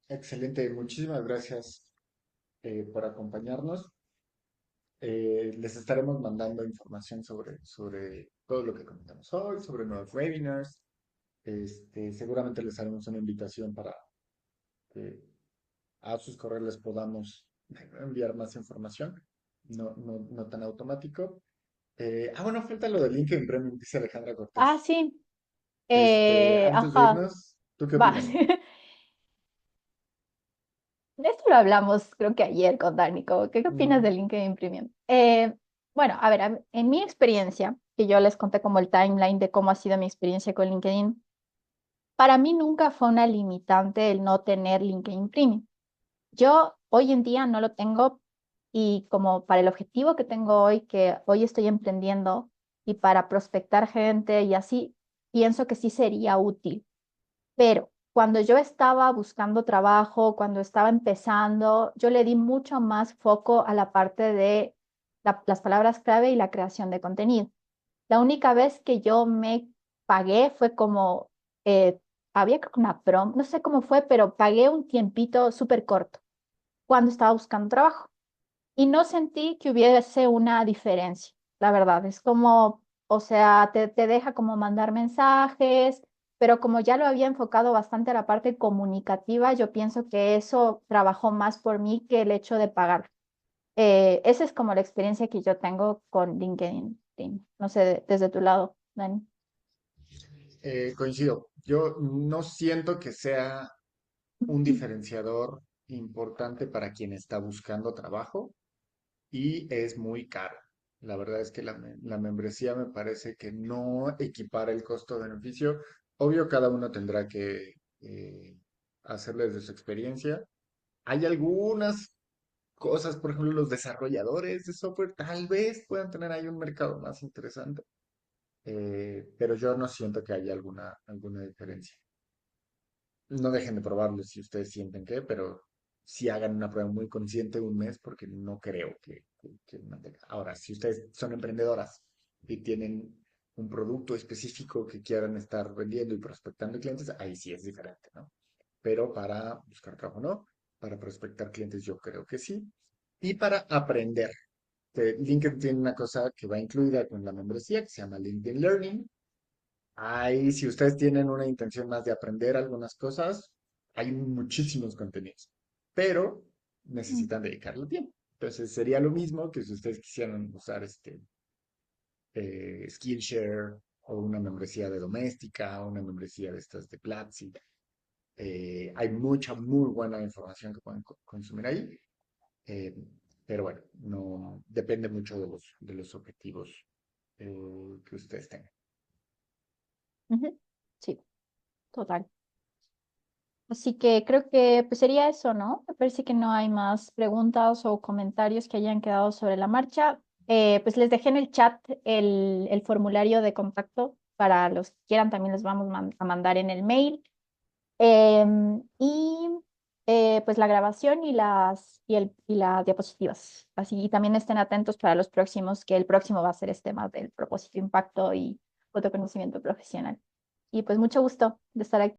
B: Excelente, muchísimas gracias por acompañarnos. Les estaremos mandando información sobre todo lo que comentamos hoy, sobre nuevos webinars. Seguramente les haremos una invitación para que a sus correos les podamos enviar más información, no tan automático. Bueno, falta lo de LinkedIn Premium, dice Alejandra
A: Ah,
B: Cortés.
A: sí,
B: Antes de
A: ajá,
B: irnos, ¿tú qué
A: va.
B: opinas?
A: De esto lo hablamos, creo que ayer con Dani, como, ¿qué opinas
B: Mm,
A: del LinkedIn Premium? Bueno, a ver, en mi experiencia, que yo les conté como el timeline de cómo ha sido mi experiencia con LinkedIn, para mí nunca fue una limitante el no tener LinkedIn Premium. Yo hoy en día no lo tengo y como para el objetivo que tengo hoy, que hoy estoy emprendiendo y para prospectar gente y así, pienso que sí sería útil. Pero cuando yo estaba buscando trabajo, cuando estaba empezando, yo le di mucho más foco a la parte de las palabras clave y la creación de contenido. La única vez que yo me pagué fue como, había creo que una prom, no sé cómo fue, pero pagué un tiempito súper corto cuando estaba buscando trabajo y no sentí que hubiese una diferencia, la verdad. Es como, o sea, te deja como mandar mensajes, pero como ya lo había enfocado bastante a la parte comunicativa, yo pienso que eso trabajó más por mí que el hecho de pagar. Esa es como la experiencia que yo tengo con LinkedIn. No sé, desde tu lado, Dani.
B: coincido. Yo no siento que sea un diferenciador importante para quien está buscando trabajo y es muy caro. La verdad es que la membresía me parece que no equipara el costo-beneficio. Obvio, cada uno tendrá que hacerlo desde su experiencia. Hay algunas cosas, por ejemplo, los desarrolladores de software tal vez puedan tener ahí un mercado más interesante, pero yo no siento que haya alguna diferencia. No dejen de probarlo si ustedes sienten que, pero sí hagan una prueba muy consciente un mes porque no creo que mantenga. Ahora, si ustedes son emprendedoras y tienen un producto específico que quieran estar vendiendo y prospectando clientes, ahí sí es diferente, ¿no? Pero para buscar trabajo no, para prospectar clientes yo creo que sí. Y para aprender, LinkedIn tiene una cosa que va incluida con la membresía que se llama LinkedIn Learning. Ahí, si ustedes tienen una intención más de aprender algunas cosas, hay muchísimos contenidos, pero
A: Mm.
B: necesitan dedicarle tiempo. Entonces, sería lo mismo que si ustedes quisieran usar Skillshare o una membresía de Doméstica o una membresía de estas de Platzi. Hay mucha, muy buena información que pueden consumir ahí, eh, pero bueno, no depende mucho de los objetivos que ustedes tengan.
A: Ujú. Sí, total. Así que creo que pues sería eso, ¿no? Me parece que no hay más preguntas o comentarios que hayan quedado sobre la marcha. Pues les dejé en el chat el formulario de contacto para los que quieran, también les vamos a mandar en el mail. Y pues la grabación y las diapositivas. Así y también estén atentos para los próximos, que el próximo va a ser este más del propósito, impacto y autoconocimiento profesional. Y pues mucho gusto de estar aquí.